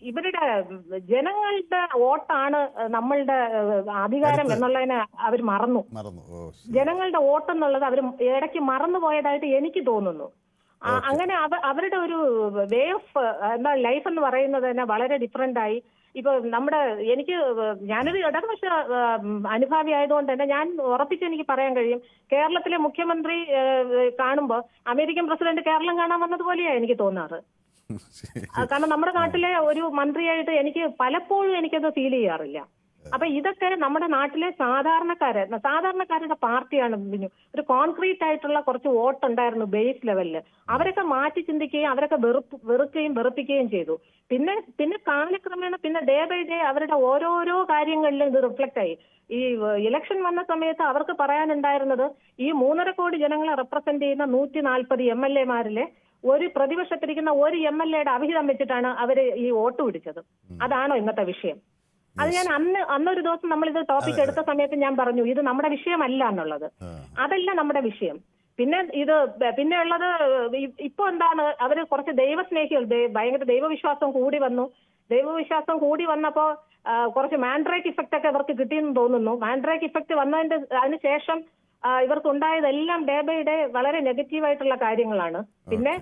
ഇവരുടെ ജനങ്ങളുടെ വോട്ടാണ് നമ്മളുടെ അധികാരം എന്നുള്ളതിനെ അവർ മറന്നു. ജനങ്ങളുടെ വോട്ട് എന്നുള്ളത് അവർ ഇടയ്ക്ക് മറന്നുപോയതായിട്ട് എനിക്ക് തോന്നുന്നു. അങ്ങനെ അവരുടെ ഒരു വേ ഓഫ് ലൈഫ് എന്ന് പറയുന്നത് തന്നെ വളരെ ഡിഫറെന്റ് ആയി. ഇപ്പൊ ഞാനൊരു ഇടതുപക്ഷ അനുഭാവി ആയതുകൊണ്ട് തന്നെ ഞാൻ ഉറപ്പിച്ച് എനിക്ക് പറയാൻ കഴിയും, കേരളത്തിലെ മുഖ്യമന്ത്രി കാണുമ്പോ അമേരിക്കൻ പ്രസിഡന്റ് കേരളം കാണാൻ വന്നതുപോലെയാണ് എനിക്ക് തോന്നാറ്. കാരണം നമ്മുടെ നാട്ടിലെ ഒരു മന്ത്രിയായിട്ട് എനിക്ക് പലപ്പോഴും എനിക്കത് ഫീൽ ചെയ്യാറില്ല. അപ്പൊ ഇതൊക്കെ നമ്മുടെ നാട്ടിലെ സാധാരണക്കാരുടെ പാർട്ടിയാണ്. ഒരു കോൺക്രീറ്റ് ആയിട്ടുള്ള കുറച്ച് വോട്ട് ഉണ്ടായിരുന്നു ബേസ് ലെവലില്. അവരൊക്കെ മാറ്റി ചിന്തിക്കുകയും അവരൊക്കെ വെറുക്കുകയും വെറുപ്പിക്കുകയും ചെയ്തു. പിന്നെ കാലക്രമേണ ഡേ ബൈ ഡേ അവരുടെ ഓരോരോ കാര്യങ്ങളിലും ഇത് റിഫ്ലക്ട് ആയി. ഈ ഇലക്ഷൻ വന്ന സമയത്ത് അവർക്ക് പറയാനുണ്ടായിരുന്നത് ഈ 3.5 കോടി ജനങ്ങളെ റെപ്രസെന്റ് ചെയ്യുന്ന 140 MLA-മാരിലെ ഒരു പ്രതിപക്ഷത്തിരിക്കുന്ന ഒരു MLA-യുടെ അവിഹിതം വെച്ചിട്ടാണ് അവര് ഈ വോട്ട് പിടിച്ചത്. അതാണോ ഇന്നത്തെ വിഷയം? അത് ഞാൻ അന്നൊരു ദിവസം നമ്മൾ ഇത് ടോപ്പിക് എടുത്ത സമയത്ത് ഞാൻ പറഞ്ഞു ഇത് നമ്മുടെ വിഷയമല്ല എന്നുള്ളത്. അതല്ല നമ്മുടെ വിഷയം. പിന്നെ ഉള്ളത് ഇപ്പൊ എന്താണ്, അവര് കുറച്ച് ദൈവസ്നേഹികൾ, ഭയങ്കര ദൈവവിശ്വാസം കൂടി വന്നു. ദൈവവിശ്വാസം കൂടി വന്നപ്പോ കുറച്ച് മാൻഡ്രേക്ക് ഇഫക്റ്റ് ഒക്കെ ഇവർക്ക് കിട്ടിയെന്ന് തോന്നുന്നു. മാൻഡ്രേക്ക് ഇഫക്റ്റ് അതിന് ശേഷം ഇവർക്കുണ്ടായതെല്ലാം ഡേ ബൈ ഡേ വളരെ നെഗറ്റീവായിട്ടുള്ള കാര്യങ്ങളാണ്. പിന്നെ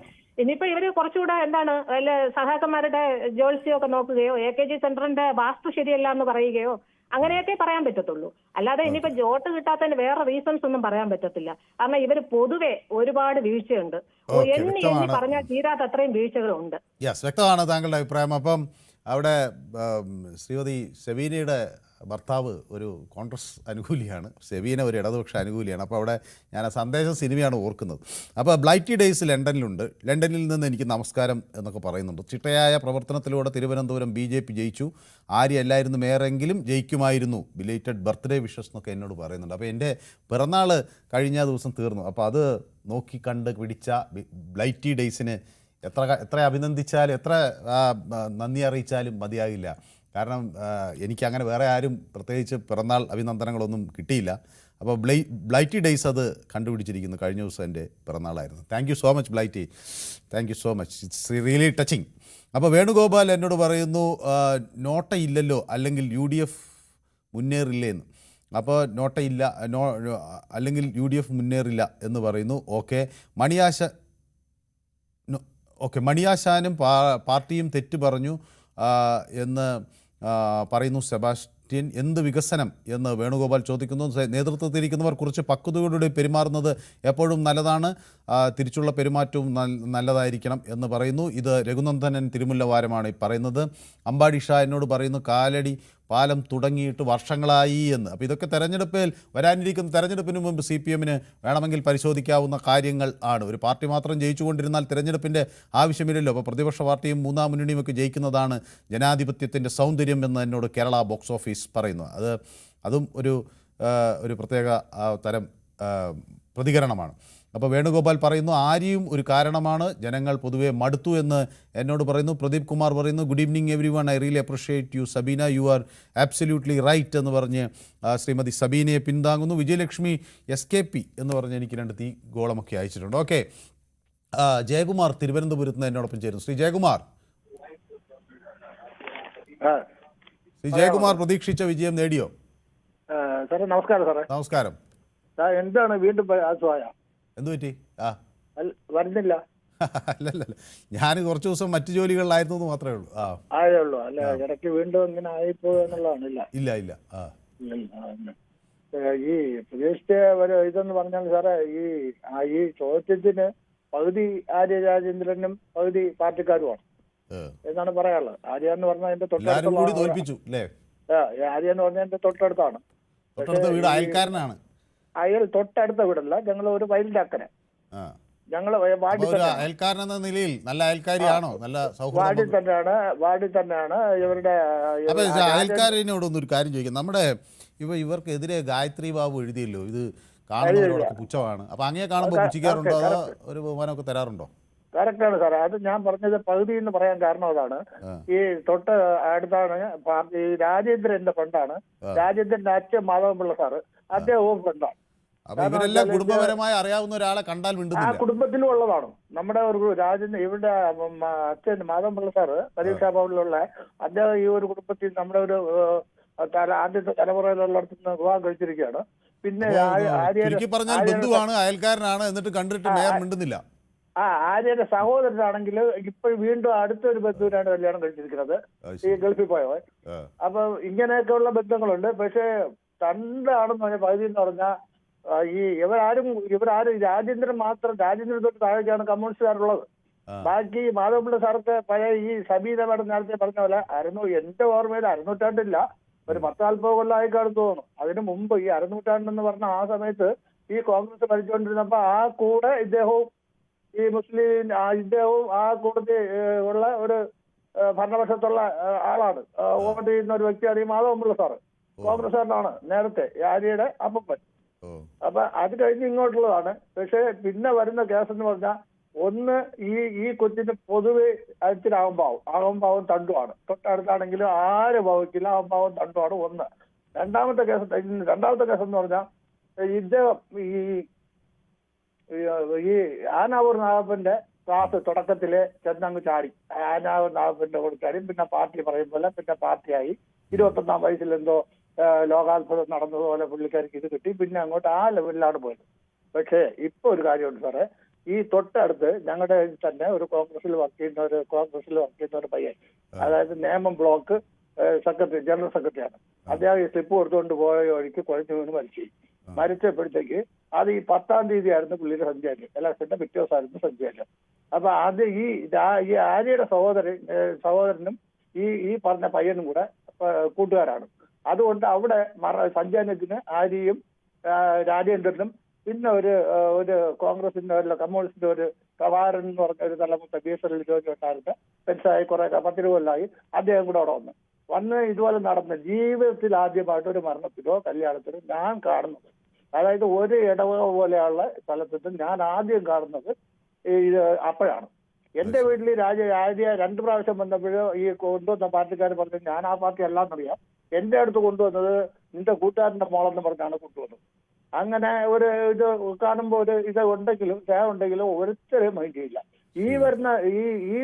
ഇനിയിപ്പോ ഇവര് കുറച്ചുകൂടെ എന്താണ് വല്ല സഹാക്കന്മാരുടെ ജോത്സ്യമൊക്കെ നോക്കുകയോ AKG സെന്ററിന്റെ വാസ്തു ശരിയല്ല എന്ന് പറയുകയോ അങ്ങനെയൊക്കെ പറയാൻ പറ്റത്തുള്ളൂ. അല്ലാതെ ഇനിയിപ്പോ വോട്ട് കിട്ടാത്തതിന് വേറെ റീസൺസ് ഒന്നും പറയാൻ പറ്റത്തില്ല. കാരണം ഇവര് പൊതുവെ ഒരുപാട് വീഴ്ചയുണ്ട്. എണ്ണി പറഞ്ഞാൽ തീരാത്ത അത്രയും വീഴ്ചകളുണ്ട്. വ്യക്തമാണ് താങ്കളുടെ അഭിപ്രായം. അപ്പം അവിടെ ശ്രീമതി സെബീനയുടെ ഭർത്താവ് ഒരു കോൺഗ്രസ് അനുകൂലിയാണ്, സെബീന ഒരു ഇടതുപക്ഷ അനുകൂലിയാണ്. അപ്പോൾ അവിടെ ഞാൻ ആ സന്ദേശം സിനിമയാണ് ഓർക്കുന്നത്. അപ്പോൾ ബ്ലൈറ്റി ഡേയ്സ് ലണ്ടനിലുണ്ട്. ലണ്ടനിൽ നിന്ന് എനിക്ക് നമസ്കാരം എന്നൊക്കെ പറയുന്നുണ്ട്. ചിട്ടയായ പ്രവർത്തനത്തിലൂടെ തിരുവനന്തപുരം BJP ജയിച്ചു. ആര്യ അല്ലായിരുന്നു മേയറെങ്കിലും ജയിക്കുമായിരുന്നു. ബിലേറ്റഡ് ബർത്ത്ഡേ വിഷസ് എന്നൊക്കെ എന്നോട് പറയുന്നുണ്ട്. അപ്പോൾ എൻ്റെ പിറന്നാൾ കഴിഞ്ഞ ദിവസം തീർന്നു. അപ്പോൾ അത് നോക്കി കണ്ട് പിടിച്ച ബ്ലൈറ്റി ഡേയ്സിന് എത്ര അഭിനന്ദിച്ചാലും എത്ര നന്ദി അറിയിച്ചാലും മതിയാകില്ല. കാരണം എനിക്കങ്ങനെ വേറെ ആരും പ്രത്യേകിച്ച് പിറന്നാൾ അഭിനന്ദനങ്ങളൊന്നും കിട്ടിയില്ല. അപ്പോൾ ബ്ലൈറ്റി ഡേയ്സ് അത് കണ്ടുപിടിച്ചിരിക്കുന്നു. കഴിഞ്ഞ ദിവസം എൻ്റെ പിറന്നാളായിരുന്നു. താങ്ക് യു സോ മച്ച് ബ്ലൈറ്റി, thank you so much, it's really touching. അപ്പോൾ വേണുഗോപാൽ എന്നോട് പറയുന്നു നോട്ടയില്ലല്ലോ, അല്ലെങ്കിൽ UDF മുന്നേറില്ലേന്ന്. അപ്പോൾ നോട്ടയില്ല, അല്ലെങ്കിൽ UDF മുന്നേറില്ല എന്ന് പറയുന്നു. മണിയാശാനും പാർട്ടിയും തെറ്റ് പറഞ്ഞു എന്ന് പറയുന്നു സെബാസ്റ്റ്യൻ. എന്ത് വികസനം എന്ന് വേണുഗോപാൽ ചോദിക്കുന്നു. നേതൃത്വത്തിലിരിക്കുന്നവർ കുറച്ച് പക്വതയോടെ പെരുമാറുന്നത് എപ്പോഴും നല്ലതാണ്, തിരിച്ചുള്ള പെരുമാറ്റവും നല്ലതായിരിക്കണം എന്ന് പറയുന്നു. ഇത് രഘുനന്ദനൻ തിരുമുല്ലവാരമാണ് പറയുന്നത്. അമ്പാടി ഷാ എന്നോട് പറയുന്നു കാലടി പാലം തുടങ്ങിയിട്ട് വർഷങ്ങളായി എന്ന്. അപ്പോൾ ഇതൊക്കെ വരാനിരിക്കുന്ന തെരഞ്ഞെടുപ്പിന് മുമ്പ് CPM-ന് വേണമെങ്കിൽ പരിശോധിക്കാവുന്ന കാര്യങ്ങൾ ആണ്. ഒരു പാർട്ടി മാത്രം ജയിച്ചുകൊണ്ടിരുന്നാൽ തിരഞ്ഞെടുപ്പിൻ്റെ ആവശ്യമില്ലല്ലോ. അപ്പോൾ പ്രതിപക്ഷ പാർട്ടിയും മൂന്നാം മുന്നണിയുമൊക്കെ ജയിക്കുന്നതാണ് ജനാധിപത്യത്തിൻ്റെ സൗന്ദര്യം എന്ന് എന്നോട് കേരള ബോക്സ് ഓഫീസ് പറയുന്നു. അതും ഒരു പ്രത്യേക തരം പ്രതികരണമാണ്. അപ്പോൾ വേണുഗോപാൽ പറയുന്നു ആര്യയും ഒരു കാരണമാണ്, ജനങ്ങൾ പൊതുവെ മടുത്തു എന്ന് എന്നോട് പറയുന്നു. പ്രദീപ് കുമാർ പറയുന്നു good evening every one, I really appreciate you Sabina, you are absolutely right എന്ന് പറഞ്ഞ് ശ്രീമതി സബീനയെ പിന്താങ്ങുന്നു. വിജയലക്ഷ്മി SKP എന്ന് പറഞ്ഞ് എനിക്ക് 2 തീ ഗോളമൊക്കെ അയച്ചിട്ടുണ്ട്. ഓക്കെ, ജയകുമാർ തിരുവനന്തപുരത്ത് നിന്ന് എന്നോടൊപ്പം ചേരുന്നു. ശ്രീ ജയകുമാർ പ്രതീക്ഷിച്ച വിജയം നേടിയോ? സാറേ നമസ്കാരം. സാറേ നമസ്കാരം. എന്താണ് വീണ്ടും എന്തു പറ്റി? വരുന്നില്ല. അല്ലല്ല, ഞാൻ കുറച്ച് ദിവസം മറ്റു ജോലികളിലായിരുന്നു എന്ന് മാത്രമേ ഉള്ളൂ. ആയുള്ളൂ അല്ല, ഇടയ്ക്ക് വീണ്ടും ഇങ്ങനെ ആയിപ്പോ എന്നുള്ളതാണ്. ഇല്ല. ഈ പ്രദേശത്തെ ഒരു ഇതെന്ന് പറഞ്ഞാൽ സാറേ, ഈ ചോദ്യത്തിന് പകുതി ആര്യ രാജേന്ദ്രനും പകുതി പാർട്ടിക്കാരുമാണ് എന്നാണ് പറയാനുള്ളത്. ആര്യ എന്ന് പറഞ്ഞാൽ എന്റെ ആര്യ എന്ന് പറഞ്ഞാൽ എന്റെ തൊട്ടടുത്താണ്. അയൽക്കാരനാണ്. അയൽ തൊട്ടടുത്ത വീടല്ല, ഞങ്ങൾ ഒരു വയലിന്റെ അക്കരെ. ഞങ്ങള് അയൽക്കാരൻ എന്ന നിലയിൽ നല്ല അയൽക്കാരിയാണോ? നല്ല വാർഡിൽ തന്നെയാണ് ഇവരുടെ. അയൽക്കാരനോടൊന്നും ഒരു കാര്യം ചോദിക്കാം. നമ്മുടെ ഇവർക്കെതിരെ ഗായത്രി ബാബു എഴുതിയല്ലോ, ഇത് കാണുന്നവരോടൊക്കെ പുച്ഛമാണ്. അപ്പൊ അങ്ങനെ കാണുമ്പോൾ പുച്ഛിക്കാറുണ്ടോ, അതോ ഒരു ബഹുമാനമൊക്കെ തരാറുണ്ടോ? കറക്റ്റാണ് സാറേ. അത് ഞാൻ പറഞ്ഞത് പകുതി എന്ന് പറയാൻ കാരണം അതാണ്. ഈ തൊട്ട് അടുത്താണ് ഈ രാജേന്ദ്രന്റെ ഫണ്ടാണ്. രാജേന്ദ്രന്റെ അച്ഛൻ മാധവൻപിള്ള സാറ്, അദ്ദേഹവും ഫണ്ടാണ്. കുടുംബപരമായി അറിയാവുന്ന ഒരാളെ കണ്ടാൽ ആ കുടുംബത്തിലും ഉള്ളതാണ്. നമ്മുടെ ഒരു ഇവിടെ അച്ഛൻ മാധവൻപിള്ള സാറ് പരീക്ഷാ ഭവനിലുള്ള അദ്ദേഹം ഈ ഒരു കുടുംബത്തിൽ നമ്മുടെ ഒരു ആദ്യത്തെ തലമുറയിലുള്ളിടത്ത് നിന്ന് വിവാഹം കഴിച്ചിരിക്കുകയാണ്. പിന്നെ അയൽക്കാരനാണ്, എന്നിട്ട് കണ്ടിട്ട് മിണ്ടുന്നില്ല. ആര്യയുടെ സഹോദരനാണെങ്കിൽ ഇപ്പൊ വീണ്ടും അടുത്തൊരു ബന്ധുവിനാണ് കല്യാണം കഴിച്ചിരിക്കുന്നത്, ഈ ഗൾഫിൽ പോയവൻ. അപ്പൊ ഇങ്ങനെയൊക്കെയുള്ള ബന്ധങ്ങളുണ്ട്. പക്ഷെ രണ്ടാണെന്ന് പറഞ്ഞ പകുതി എന്ന് പറഞ്ഞാൽ ഇവരാരും രാജേന്ദ്രൻ മാത്രം, രാജേന്ദ്രൻ തൊട്ട് താഴേക്കാണ് കമ്മ്യൂണിസ്റ്റുകാരുള്ളത്. ബാക്കി മാധവപിള്ള സാറത്തെ പഴയ ഈ സബീന മേഡം നേരത്തെ പറഞ്ഞ പോലെ എന്റെ ഓർമ്മയിൽ അരനൂറ്റാണ്ടില്ല, ഒരു 10-40 കൊല്ലമായി കാണും തോന്നുന്നു. അതിനു മുമ്പ് ഈ അരനൂറ്റാണ്ടെന്ന് പറഞ്ഞ ആ സമയത്ത് ഈ കോൺഗ്രസ് ഭരിച്ചുകൊണ്ടിരുന്നപ്പോ ആ കൂടെ ഇദ്ദേഹവും ഈ മുസ്ലിം ഇദ്ദേഹവും ആ കൂട്ടത്തിൽ ഉള്ള ഒരു ഭരണപക്ഷത്തുള്ള ആളാണ്. വോട്ട് ചെയ്യുന്ന ഒരു വ്യക്തിയാണ് ഈ മാധവൻപിള്ള സാറ്. കോൺഗ്രസ്സുകാരനാണ് നേരത്തെ, ആര്യയുടെ അപ്പൻ. അപ്പൊ അത് കഴിഞ്ഞ് ഇങ്ങോട്ടുള്ളതാണ്. പക്ഷെ പിന്നെ വരുന്ന കേസ് എന്ന് പറഞ്ഞാൽ ഒന്ന് ഈ കൊച്ചിന് പൊതുവെ ഇച്ചിരി ആകമ്പാവും തണ്ടുമാണ്. തൊട്ടടുത്താണെങ്കിലും ആര് ഭാവിക്കില്ല, ആകമ്പാവും തണ്ടുമാണ് ഒന്ന്. രണ്ടാമത്തെ കേസ് എന്ന് പറഞ്ഞാൽ ഇദ്ദേഹം ഈ ആനാവൂർ നാഗപ്പന്റെ ക്ലാസ് തുടക്കത്തില് ചെന്നങ്ങ് ചാടി. ആനാവൂർ നാഗപ്പന്റെ കൂടെ ചാടി. പിന്നെ പാർട്ടി പറയുമ്പോൾ പിന്നെ പാർട്ടിയായി. 21-ാം വയസ്സിൽ എന്തോ ലോകാത്ഭുതം നടന്നതുപോലെ പുള്ളിക്കാർക്ക് ഇത് കിട്ടി. പിന്നെ അങ്ങോട്ട് ആ ലെവലിലാണ് പോയത്. പക്ഷേ ഇപ്പൊ ഒരു കാര്യമുണ്ട് സാറേ, ഈ തൊട്ടടുത്ത് ഞങ്ങളുടെ തന്നെ ഒരു കോൺഗ്രസിൽ വർക്ക് ചെയ്യുന്ന ഒരു പയ്യൻ, അതായത് നേമം ബ്ലോക്ക് സെക്രട്ടറി, ജനറൽ സെക്രട്ടറിയാണ്. അദ്ദേഹം ഈ സ്ലിപ്പ് കൊടുത്തുകൊണ്ട് പോയ വഴിക്ക് കുഴഞ്ഞു വീണ് മരിച്ചപ്പോഴത്തേക്ക് അത് ഈ 10-ാം തീയതി ആയിരുന്നു പുള്ളിയുടെ സഞ്ചാരം. ഇലക്ഷന്റെ പിറ്റേ ദിവസമായിരുന്നു സഞ്ചാരം. അപ്പൊ അത് ഈ ആര്യയുടെ സഹോദരനും ഈ പറഞ്ഞ പയ്യനും കൂടെ കൂട്ടുകാരാണ്. അതുകൊണ്ട് അവിടെ സഞ്ചാരത്തിന് ആര്യയും രാജേന്ദ്രനും പിന്നെ ഒരു കോൺഗ്രസിന്റെ കമ്മ്യൂണിസ്റ്റിന്റെ ഒരു പ്രഭാകരൻ എന്ന് പറഞ്ഞ ഒരു തലമുട്ട BSL ജോലിയുണ്ടായിരുന്ന പെൻസായി കുറെ 10 കൊല്ലമായി അദ്ദേഹം കൂടെ അവിടെ വന്ന് ഇതുപോലെ നടന്ന ജീവിതത്തിൽ ആദ്യമായിട്ട് ഒരു മരണത്തിലോ കല്യാണത്തിലോ ഞാൻ കാണുന്നത്, അതായത് ഒരു ഇടവക പോലെയുള്ള സ്ഥലത്തും ഞാൻ ആദ്യം കാണുന്നത് ഇത് അപ്പോഴാണ്. എന്റെ വീട്ടിൽ ആര്യ 2 പ്രാവശ്യം വന്നപ്പോഴും ഈ കൊണ്ടുവന്ന പാർട്ടിക്കാർ പറഞ്ഞു ഞാൻ ആ പാർട്ടി അല്ലാന്നറിയാം. എന്റെ അടുത്ത് കൊണ്ടുവന്നത് നിന്റെ കൂട്ടുകാരന്റെ മോളെന്ന് പറഞ്ഞാണ് കൊണ്ടുവന്നത്. അങ്ങനെ ഒരു ഇത് കാണുമ്പോൾ ഒരു ഇത് ഉണ്ടെങ്കിലും സ്നേഹം ഉണ്ടെങ്കിലും ഒരിക്കലും മൈൻഡ് ചെയ്യില്ല. ഈ വരുന്ന ഈ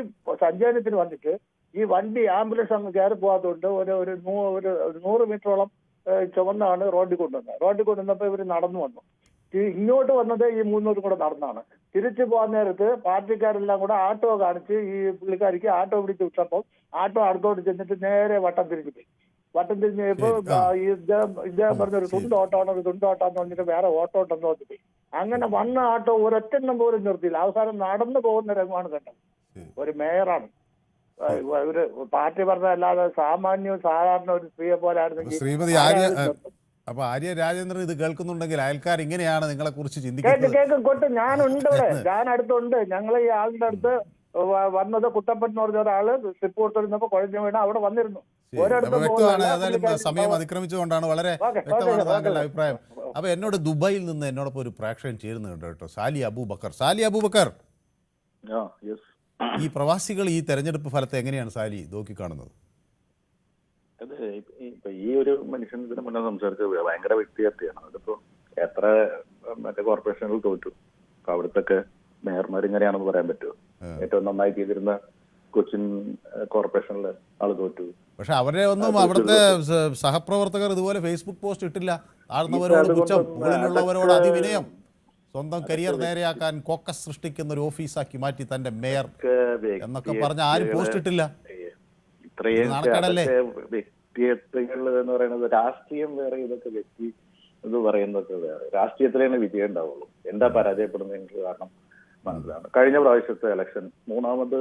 സഞ്ചാരത്തിന് വന്നിട്ട് ഈ വണ്ടി ആംബുലൻസ് അങ്ങ് കയറി പോകാത്തതുകൊണ്ട് ഒരു 100 മീറ്ററോളം ചുവന്നാണ് റോഡിൽ കൊണ്ടുവന്നപ്പോൾ ഇവർ നടന്നു വന്നു. ഇങ്ങോട്ട് വന്നത് ഈ 300 കൂടെ നടന്നാണ്. തിരിച്ചു പോകാൻ നേരത്ത് പാർട്ടിക്കാരെല്ലാം കൂടെ ആട്ടോ കാണിച്ച് ഈ പുള്ളിക്കാരിക്ക് ആട്ടോ പിടിച്ച് വിട്ടപ്പോൾ ആട്ടോ അടുത്തോട്ട് ചെന്നിട്ട് നേരെ വട്ടം തിരിഞ്ഞു പോയപ്പോ ഇദ്ദേഹം പറഞ്ഞൊരു തുണ്ടോട്ടാന്ന് പറഞ്ഞിട്ട് വേറെ ഓട്ടോ ഉണ്ടെന്ന് പറഞ്ഞിട്ട് അങ്ങനെ വന്ന ആട്ടോ ഒരൊറ്റെണ്ണം പോലും നിർത്തിയില്ല. അവസാനം നടന്നു പോകുന്ന രംഗമാണ് കണ്ടത്. ഒരു മേയറാണ്, ഒരു പാർട്ടി പറഞ്ഞല്ലാതെ സാധാരണ ഒരു സ്ത്രീയെ പോലെ ആയിരുന്നെങ്കിൽ. ശ്രീമതി അപ്പൊ ആര്യ രാജേന്ദ്രൻ ഇത് കേൾക്കുന്നുണ്ടെങ്കിൽ അയൽക്കാർ ഇങ്ങനെയാണ് നിങ്ങളെ കുറിച്ച് ചിന്തിക്കുന്നത്. കേൾക്കും കൊട്ട് ഞാനുണ്ട് ഇവിടെ, ഞാൻ അടുത്തുണ്ട്. ഞങ്ങൾ ഈ ആളിന്റെ അടുത്ത് വന്നത് കുട്ടപ്പൻ എന്ന് പറഞ്ഞ ഒരാള് സ്ലിപ്പ് കൊടുത്തിരുന്നപ്പോ കുഴഞ്ഞു വീണ അവിടെ വന്നിരുന്നു. വ്യക്തമാണ്. ഏതായാലും സമയം അതിക്രമിച്ചുകൊണ്ടാണ്. വളരെ വ്യക്തമാണ് താങ്കളുടെ അഭിപ്രായം. അപ്പൊ എന്നോട് ദുബായിൽ നിന്ന് എന്നോടൊപ്പം ഒരു പ്രേക്ഷകൻ ചേരുന്നുണ്ട് കേട്ടോ, സാലി അബൂബക്കർ. ഈ പ്രവാസികൾ ഈ തെരഞ്ഞെടുപ്പ് ഫലത്തെ എങ്ങനെയാണ് സാലി നോക്കിക്കാണുന്നത്? അത് ഇപ്പൊ ഈ ഒരു മനുഷ്യൻ ഇതിന് മുന്നേ സംസാരിച്ചത് ഭയങ്കര വ്യക്തിഹത്യയാണ്. അതിപ്പോ എത്ര മറ്റേ കോർപ്പറേഷനുകൾ തോറ്റു, അപ്പൊ അവിടുത്തെ മേയർമാർ ഇങ്ങനെയാണെന്ന് പറയാൻ പറ്റുമോ? ഏറ്റവും നന്നായി ചെയ്തിരുന്ന കൊച്ചിൻ കോർപ്പറേഷനിലെ ആള് തോറ്റു. പക്ഷെ അവരെ ഒന്നും അവിടുത്തെ സഹപ്രവർത്തകർ ഇതുപോലെ ഫേസ്ബുക്ക് പോസ്റ്റ് ഇട്ടില്ല. ആർന്നവരോട് പുച്ഛം, മുകളിലുള്ളവരോട് അതിവിനയം, സ്വന്തം കരിയർ നേരെയാക്കാൻ കോക്കസ് സൃഷ്ടിക്കുന്ന ഒരു ഓഫീസാക്കി മാറ്റി തന്റെ മേയർ എന്നൊക്കെ പറഞ്ഞ ആരും പോസ്റ്റ് ഇട്ടില്ല. ഇത്രയും വ്യക്തിത്വങ്ങൾ എന്ന് പറയുന്നത് രാഷ്ട്രീയം വേറെ, ഇതൊക്കെ വ്യക്തി ഇത് പറയുന്നതൊക്കെ വേറെ. രാഷ്ട്രീയത്തിലാണ് വിജയം ഉണ്ടാവുള്ളൂ. എന്താ പരാജയപ്പെടുന്നത് എനിക്ക് കാരണം മനസ്സിലാണ്. കഴിഞ്ഞ പ്രാവശ്യത്തെ ഇലക്ഷൻ 3ാമത്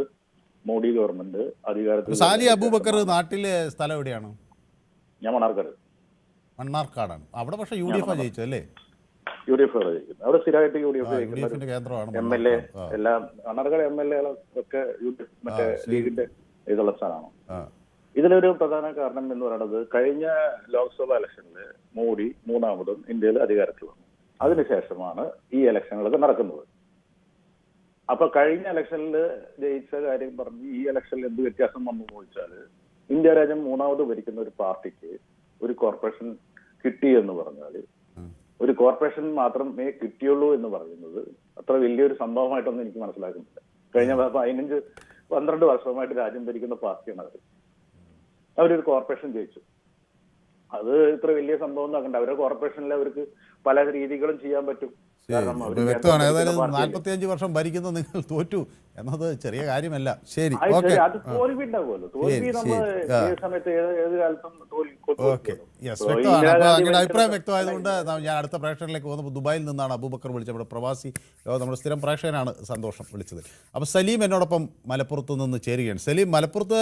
മോഡി ഗവൺമെന്റ് അധികാരത്തിൽ. സാലി അബൂബക്കർ നാട്ടിലെ സ്ഥലം എവിടെയാണ്? ഞാൻ മണ്ണാർക്കാടാണ്. അവിടെ പക്ഷെ UDF ജയിച്ചല്ലേ? UDF ജയിക്കുന്നത്. അവിടെ സ്ഥിരമായിട്ട് UDF കേന്ദ്രമാണ്. MLA എല്ലാം മണ്ണാർക്കാട് MLA ഒക്കെ UDF മറ്റേ ലീഗിന്റെ ഇതുള്ള സ്ഥലമാണ്. ഇതിലൊരു പ്രധാന കാരണം എന്ന് പറയുന്നത് കഴിഞ്ഞ ലോക്സഭാ ഇലക്ഷനിൽ മോഡി 3ാമതും ഇന്ത്യയിൽ അധികാരത്തിൽ വന്നു. അതിനുശേഷമാണ് ഈ ഇലക്ഷനുകളൊക്കെ നടക്കുന്നത്. അപ്പൊ കഴിഞ്ഞ ഇലക്ഷനിൽ ജയിച്ച കാര്യം പറഞ്ഞ് ഈ ഇലക്ഷനിൽ എന്ത് വ്യത്യാസം വന്നു ചോദിച്ചാൽ, ഇന്ത്യ രാജ്യം 3ാമത് ഭരിക്കുന്ന ഒരു പാർട്ടിക്ക് ഒരു കോർപ്പറേഷൻ കിട്ടി എന്ന് പറഞ്ഞാൽ, ഒരു കോർപ്പറേഷൻ മാത്രമേ കിട്ടിയുള്ളൂ എന്ന് പറയുന്നത് അത്ര വലിയൊരു സംഭവമായിട്ടൊന്നും എനിക്ക് മനസ്സിലാക്കുന്നില്ല. കഴിഞ്ഞ 15-12 വർഷമായിട്ട് രാജ്യം ഭരിക്കുന്ന പാർട്ടിയാണ് അവരൊരു കോർപ്പറേഷൻ ജയിച്ചു. അത് ഇത്ര വലിയ സംഭവം നോക്കണ്ട. അവരുടെ കോർപ്പറേഷനിൽ അവർക്ക് പല രീതികളും ചെയ്യാൻ പറ്റും. വ്യക്തമാണ്. ഏതായാലും 45 വർഷം ഭരിക്കുന്ന നിങ്ങൾ തോറ്റു എന്നത് ചെറിയ കാര്യമല്ല. ശരി, അത് തോൽവി ഉണ്ടാവുമല്ലോ. തോൽവി നമ്മൾ ഏത് സമയത്ത് ഏത് കാലത്തും അങ്ങയുടെ അഭിപ്രായം വ്യക്തമായതുകൊണ്ട് ഞാൻ അടുത്ത പ്രേക്ഷകരിലേക്ക് പോകുന്നത് ദുബായിൽ നിന്നാണ് അബൂബക്കർ വിളിച്ചത്. നമ്മുടെ പ്രവാസി, നമ്മുടെ സ്ഥിരം പ്രേക്ഷകനാണ് സന്തോഷം വിളിച്ചത്. അപ്പോൾ സലീം എന്നോടൊപ്പം മലപ്പുറത്ത് നിന്ന് ചേരുകയാണ്. സലീം, മലപ്പുറത്ത്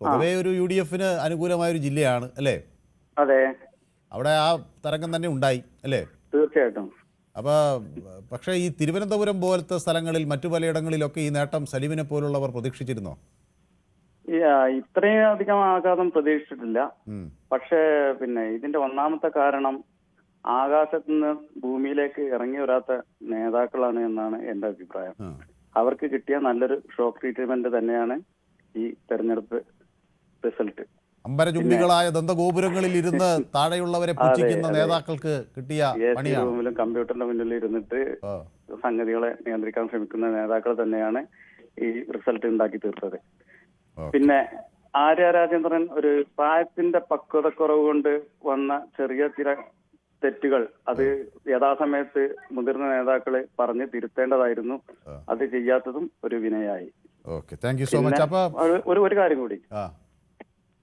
പൊതുവേ ഒരു UDF അനുകൂലമായൊരു ജില്ലയാണ് അല്ലേ? അതെ, അവിടെ ആ തരംഗം തന്നെ ഉണ്ടായി അല്ലേ? തീർച്ചയായിട്ടും. അപ്പോൾ പക്ഷേ ഈ തിരുവനന്തപുരം പോലത്തെ സ്ഥലങ്ങളിൽ മറ്റു പലയിടങ്ങളിലൊക്കെ ഈ നേട്ടം സലീമിനെ പോലുള്ളവർ പ്രതീക്ഷിച്ചിരുന്നോ? ഇത്രയും അധികം ആഘാതം പ്രതീക്ഷിച്ചിട്ടില്ല. പക്ഷേ പിന്നെ ഇതിന്റെ ഒന്നാമത്തെ കാരണം ആകാശത്ത് നിന്ന് ഭൂമിയിലേക്ക് ഇറങ്ങി വരാത്ത നേതാക്കളാണ് എന്നാണ് എന്റെ അഭിപ്രായം. അവർക്ക് കിട്ടിയ നല്ലൊരു ഷോക്ക് ട്രീറ്റ്മെന്റ് തന്നെയാണ് ഈ തെരഞ്ഞെടുപ്പ് റിസൾട്ട്. അമ്പരചുംബികളായ ദന്തഗോപുരങ്ങളിൽ ഇരുന്ന് താഴെയുള്ളവരെ പുച്ഛിക്കുന്ന നേതാക്കൾക്ക് കിട്ടിയ പണിയാണ്. റൂമിലും കമ്പ്യൂട്ടറിന്റെ മുന്നിൽ ഇരുന്നിട്ട് സംഗതികളെ നിയന്ത്രിക്കാൻ ശ്രമിക്കുന്ന നേതാക്കൾ തന്നെയാണ് ഈ റിസൾട്ട് ഉണ്ടാക്കി തീർത്തത്. പിന്നെ ആര്യ രാജേന്ദ്രൻ ഒരു പ്രായത്തിന്റെ പക്വതക്കുറവ് കൊണ്ട് വന്ന ചെറിയ ചില തെറ്റുകൾ അത് യഥാസമയത്ത് മുതിർന്ന നേതാക്കളെ പറഞ്ഞ് തിരുത്തേണ്ടതായിരുന്നു. അത് ചെയ്യാത്തതും ഒരു വിനയായി. ഒരു കാര്യം കൂടി,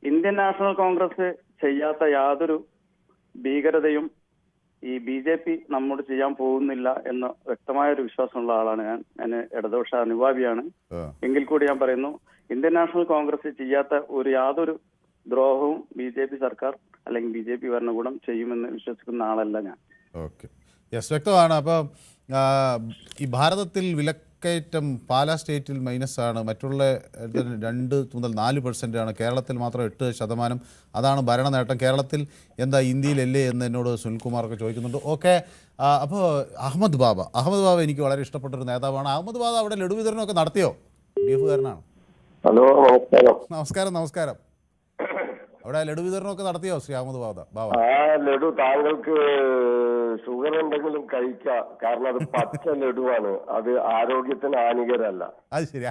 ഇന്ത്യൻ നാഷണൽ കോൺഗ്രസ് ചെയ്യാത്ത യാതൊരു ഭീകരതയും ഈ BJP നമ്മോട് ചെയ്യാൻ പോകുന്നില്ല എന്ന വ്യക്തമായ ഒരു വിശ്വാസമുള്ള ആളാണ് ഞാൻ. ഇടതുപക്ഷ അനുഭാവിയാണ്. എങ്കിൽ കൂടി ഞാൻ പറയുന്നു, ഇന്ത്യൻ നാഷണൽ കോൺഗ്രസ് ചെയ്യാത്ത യാതൊരു ദ്രോഹവും BJP സർക്കാർ അല്ലെങ്കിൽ BJP ഭരണകൂടം ചെയ്യുമെന്ന് വിശ്വസിക്കുന്ന ആളല്ല ഞാൻ. ഓക്കെ, യെസ്, വ്യക്തമാണ്. അപ്പോൾ ഈ ഭാരതത്തിൽ വിലക്കയറ്റം പാലാ സ്റ്റേറ്റിൽ മൈനസാണ്, മറ്റുള്ള 2 മുതൽ 4% കേരളത്തിൽ മാത്രം 8%. അതാണ് ഭരണ നേട്ടം. കേരളത്തിൽ എന്താ ഇന്ത്യയിലല്ലേ എന്ന് എന്നോട് സുനിൽകുമാറൊക്കെ ചോദിക്കുന്നുണ്ട്. ഓക്കെ, അപ്പോൾ അഹമ്മദ് ബാബ എനിക്ക് വളരെ ഇഷ്ടപ്പെട്ടൊരു നേതാവാണ്. അഹമ്മദ് ബാബ അവിടെ ലഡു വിതരണമൊക്കെ നടത്തിയോ? DF കാരനാണ്. ഹലോ, നമസ്കാരം. അവിടെ ലഡു വിതരണമൊക്കെ നടത്തിയോ ശ്രീ അഹമ്മദ് ബാബ? ആ ലഡു താങ്കൾക്ക് ഷുഗർ ഉണ്ടെങ്കിലും കഴിക്കാം, കാരണം അത് പച്ച ലഡുവാണ്, അത് ആരോഗ്യത്തിന് ഹാനികരമല്ല. അത് ശരി,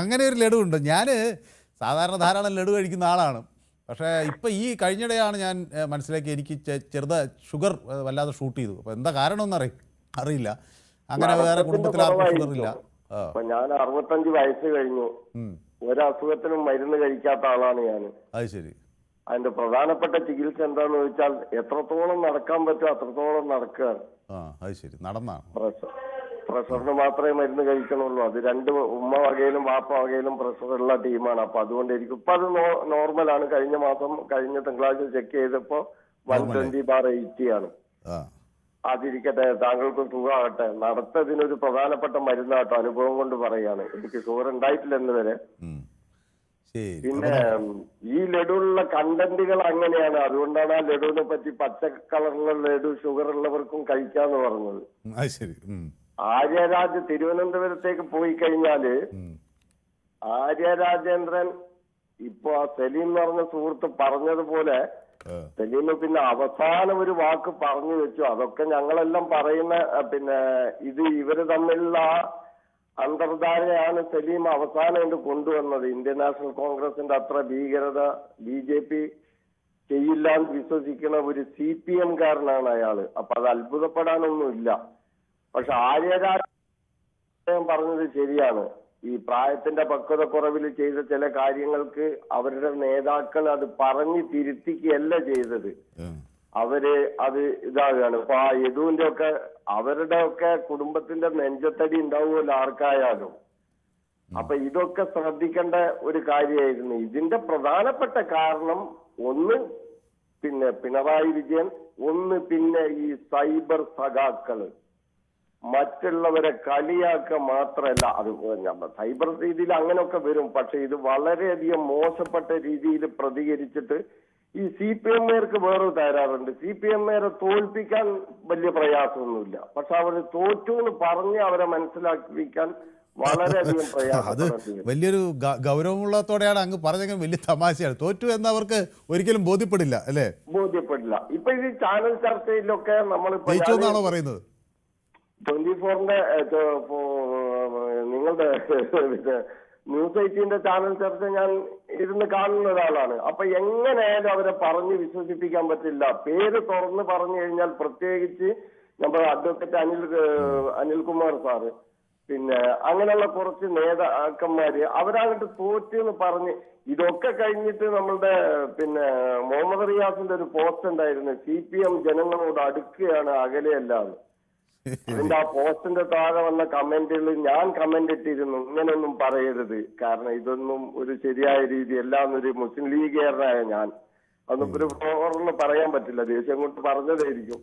അങ്ങനെ ഒരു ലഡു ഉണ്ട്. ഞാൻ സാധാരണ ധാരാളം ലഡു കഴിക്കുന്ന ആളാണ്. പക്ഷേ ഇപ്പം ഈ കഴിഞ്ഞിടെയാണ് ഞാൻ മനസ്സിലാക്കി എനിക്ക് ഷുഗർ വല്ലാതെ ഷൂട്ട് ചെയ്തു. അപ്പോൾ എന്താ കാരണമെന്ന് അറിയില്ല. അങ്ങനെ വേറെ കുടുംബത്തിൽ ആർക്കും ഷുഗർ ഇല്ല. ഞാൻ 65 വയസ്സ് കഴിഞ്ഞു. ഒരസുഖത്തിനും മരുന്ന് കഴിക്കാത്ത ആളാണ് ഞാൻ. അത് ശരി. അതിന്റെ പ്രധാനപ്പെട്ട ചികിത്സ എന്താന്ന് ചോദിച്ചാൽ എത്രത്തോളം നടക്കാൻ പറ്റും അത്രത്തോളം നടക്കുകയാണ്. അത് ശരി, നടന്നാണ്. പ്രഷറിന് മാത്രമേ മരുന്ന് കഴിക്കണുള്ളൂ. അത് 2 ഉമ്മ വകയിലും വാപ്പ വകയിലും പ്രഷറുള്ള ടീമാണ്. അപ്പൊ അതുകൊണ്ട് എനിക്ക് ഇപ്പൊ അത് നോർമലാണ്. കഴിഞ്ഞ തിങ്കളാഴ്ച ചെക്ക് ചെയ്തപ്പോ 120/80 ആണ്. അതിരിക്കട്ടെ, താങ്കൾക്ക് സുഖമാകട്ടെ. നടത്തതിനൊരു പ്രധാനപ്പെട്ട മരുന്നാട്ടോ, അനുഭവം കൊണ്ട് പറയാണ്. എനിക്ക് ഷുഗർ ഉണ്ടായിട്ടില്ലെന്ന് വരെ. പിന്നെ ഈ ലഡുവിലുള്ള കണ്ടന്റുകൾ അങ്ങനെയാണ്. അതുകൊണ്ടാണ് ആ ലഡുവിനെ പറ്റി പച്ച കളറുള്ള ലഡു ഷുഗർ ഉള്ളവർക്കും കഴിക്കാന്ന് പറഞ്ഞത്. ആര്യരാജ് തിരുവനന്തപുരത്തേക്ക് പോയി കഴിഞ്ഞാല് ആര്യ രാജേന്ദ്രൻ ഇപ്പൊ ആ സലീം എന്ന് പറഞ്ഞ സുഹൃത്ത് പറഞ്ഞതുപോലെ സലീം പിന്നെ അവസാനം ഒരു വാക്ക് പറഞ്ഞു വെച്ചു. അതൊക്കെ ഞങ്ങളെല്ലാം പറയുന്ന ഇത് ഇവര് തമ്മിലുള്ള അന്തർധാരയാണ് സലീം അവസാനം കൊണ്ടുവന്നത്. ഇന്ത്യൻ നാഷണൽ കോൺഗ്രസിന്റെ അത്ര ഭീകരത BJP ചെയ്യില്ല എന്ന് വിശ്വസിക്കുന്ന ഒരു CPM കാരനാണ് അയാള്. അപ്പൊ അത് അത്ഭുതപ്പെടാനൊന്നുമില്ല. പക്ഷെ ആര്യരാജൻ പറഞ്ഞത് ശരിയാണ്. ഈ പ്രായത്തിന്റെ പക്വതക്കുറവിൽ ചെയ്ത ചില കാര്യങ്ങൾക്ക് അവരുടെ നേതാക്കൾ അത് പറഞ്ഞ് തിരുത്തിക്കുകയല്ല ചെയ്തത്. അവര് അത് ഇതാകുകയാണ്. ഇപ്പൊ ആ യദുവിന്റെ ഒക്കെ അവരുടെ ഒക്കെ കുടുംബത്തിന്റെ നെഞ്ചത്തടി ഉണ്ടാവുമല്ലോ ആർക്കായാലും. അപ്പൊ ഇതൊക്കെ ശ്രദ്ധിക്കേണ്ട ഒരു കാര്യമായിരുന്നു. ഇതിന്റെ പ്രധാനപ്പെട്ട കാരണം ഒന്ന് പിണറായി വിജയൻ, ഒന്ന് ഈ സൈബർ സഖാക്കള് മറ്റുള്ളവരെ കളിയാക്കുക മാത്രമല്ല, അത് സൈബർ രീതിയിൽ അങ്ങനെയൊക്കെ വരും. പക്ഷെ ഇത് വളരെയധികം മോശപ്പെട്ട രീതിയിൽ പ്രതികരിച്ചിട്ട് ഈ CPM-കാർക്ക് വേറൊരു തകരാറുണ്ട്. CPM-കാരെ തോൽപ്പിക്കാൻ വലിയ പ്രയാസമൊന്നുമില്ല. പക്ഷെ അവർ തോറ്റു എന്ന് പറഞ്ഞ് അവരെ മനസ്സിലാക്കിക്കാൻ വളരെയധികം പ്രയാസം. വലിയൊരു ഗൗരവമുള്ളതോടെയാണ് അങ്ങ് പറഞ്ഞെങ്കിൽ വലിയ തമാശയാണ്. തോറ്റു എന്ന് അവർക്ക് ഒരിക്കലും ബോധ്യപ്പെടില്ല അല്ലേ? ബോധ്യപ്പെടില്ല. ഇപ്പൊ ഈ ചാനൽ ചർച്ചയിലൊക്കെ നമ്മളിപ്പോ പറയുന്നത് 24-ന്റെ നിങ്ങളുടെ ന്യൂസ് 18-ന്റെ ചാനൽ ചർച്ച ഞാൻ ഇരുന്ന് കാണുന്ന ഒരാളാണ്. അപ്പൊ എങ്ങനെയായാലും അവരെ പറഞ്ഞ് വിശ്വസിപ്പിക്കാൻ പറ്റില്ല. പേര് തുറന്ന് പറഞ്ഞു കഴിഞ്ഞാൽ, പ്രത്യേകിച്ച് നമ്മുടെ അഡ്വക്കേറ്റ് അനിൽകുമാർ സാറ്, അങ്ങനെയുള്ള കുറച്ച് നേതാക്കന്മാര് അവരങ്ങോട്ട് തോറ്റെന്ന് പറഞ്ഞ് ഇതൊക്കെ കഴിഞ്ഞിട്ട് നമ്മളുടെ മുഹമ്മദ് റിയാസിന്റെ ഒരു പോസ്റ്റ് ഉണ്ടായിരുന്നു, CPM ജനങ്ങളോട് അടുക്കുകയാണ് അകലെയല്ലാന്ന്. അതിന്റെ ആ പോസ്റ്റിന്റെ താഴെ വന്ന കമന്റുകൾ ഞാൻ കമന്റ് ഇട്ടിരുന്നു, ഇങ്ങനെയൊന്നും പറയരുത്, കാരണം ഇതൊന്നും ഒരു ശരിയായ രീതിയല്ല എന്നൊരു മുസ്ലിം ലീഗുകാരനായ ഞാൻ. അതൊന്നും ഒരു ഫ്ലോറിൽ പറയാൻ പറ്റില്ല, ദേഷ്യം കൊണ്ട് പറഞ്ഞതായിരിക്കും.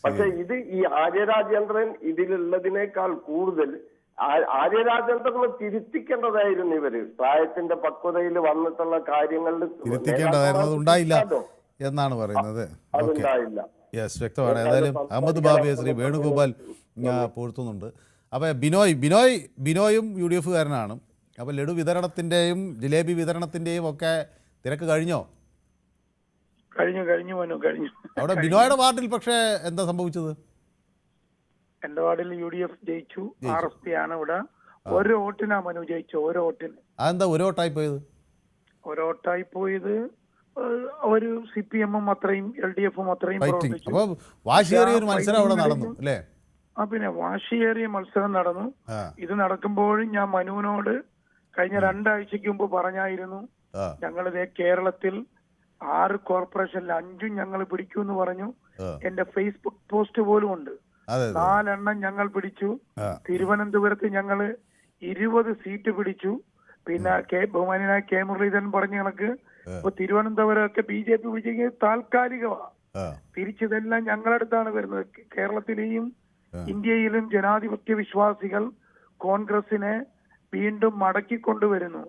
പക്ഷെ ഇത് ഈ ആര്യ രാജേന്ദ്രൻ ഇതിലുള്ളതിനേക്കാൾ കൂടുതൽ ആര്യ രാജേന്ദ്രനെ തിരുത്തിക്കേണ്ടതായിരുന്നു. ഇവര് പ്രായത്തിന്റെ പക്വതയിൽ വന്നിട്ടുള്ള കാര്യങ്ങളിൽ തിരുത്തിക്കേണ്ടതായിരുന്നു, ഉണ്ടായില്ല എന്നാണ് പറയുന്നത്. അതുണ്ടായില്ല. യെസ്, വ്യക്തമാണ്. ഏതായാലും അഹമ്മദ് ബാബയെ ശ്രീ വേണുഗോപാൽ പോഴ്ത്തുന്നുണ്ട്. അപ്പോൾ ബിനോയും UDF കാരനാണ്. അപ്പോൾ ലഡു വിതരണത്തിൻ്റെയും ജിലേബി വിതരണത്തിൻ്റെയും ഒക്കെ തിരക്ക് കഴിഞ്ഞോ? കഴിഞ്ഞു മനു കഴിഞ്ഞു. അവിടെ ബിനോയുടെ വാർഡിൽ പക്ഷേ എന്താ സംഭവിച്ചത്? എന്റെ വാർഡിൽ UDF ജയിച്ചു. RSP ആണ് ഇവിടെ. ഒരു വോട്ടിനാ മനു ജയിച്ചു, ഓരോ വോട്ടിന്. അതെന്താ ഒരു വോട്ടായി പോയത്? ഒരോട്ടായി പോയത് ഒരു CPM-ഉം അത്രയും LDF-ഉം അത്രയും പ്രവർത്തിച്ചു. അപ്പോൾ വാശിയേറിയ ഒരു മത്സരം അവിടെ നടന്നു അല്ലേ? പിന്നെ വാശിയേറിയ മത്സരം നടന്നു. ഇത് നടക്കുമ്പോഴും ഞാൻ മനുവിനോട് കഴിഞ്ഞ 2 ആഴ്ചക്ക് മുമ്പ് പറഞ്ഞായിരുന്നു, ഞങ്ങളിതേ കേരളത്തിൽ 6 കോർപ്പറേഷനിൽ 5 ഞങ്ങൾ പിടിക്കൂന്ന് പറഞ്ഞു. എന്റെ ഫേസ്ബുക്ക് പോസ്റ്റ് പോലും ഉണ്ട്. 4 എണ്ണം ഞങ്ങൾ പിടിച്ചു. തിരുവനന്തപുരത്ത് ഞങ്ങള് 20 സീറ്റ് പിടിച്ചു. പിന്നെ ബഹുമാനായ കെ മുരളീധരൻ പറഞ്ഞ കണക്ക് ഇപ്പൊ തിരുവനന്തപുരമൊക്കെ BJP പിടിച്ചെങ്കിൽ താൽക്കാലികമാണ്. തിരിച്ചതെല്ലാം ഞങ്ങളടുത്താണ് വരുന്നത്. കേരളത്തിലെയും ഇന്ത്യയിലും ജനാധിപത്യ വിശ്വാസികൾ കോൺഗ്രസിനെ വീണ്ടും മടക്കിക്കൊണ്ടുവരുന്നു.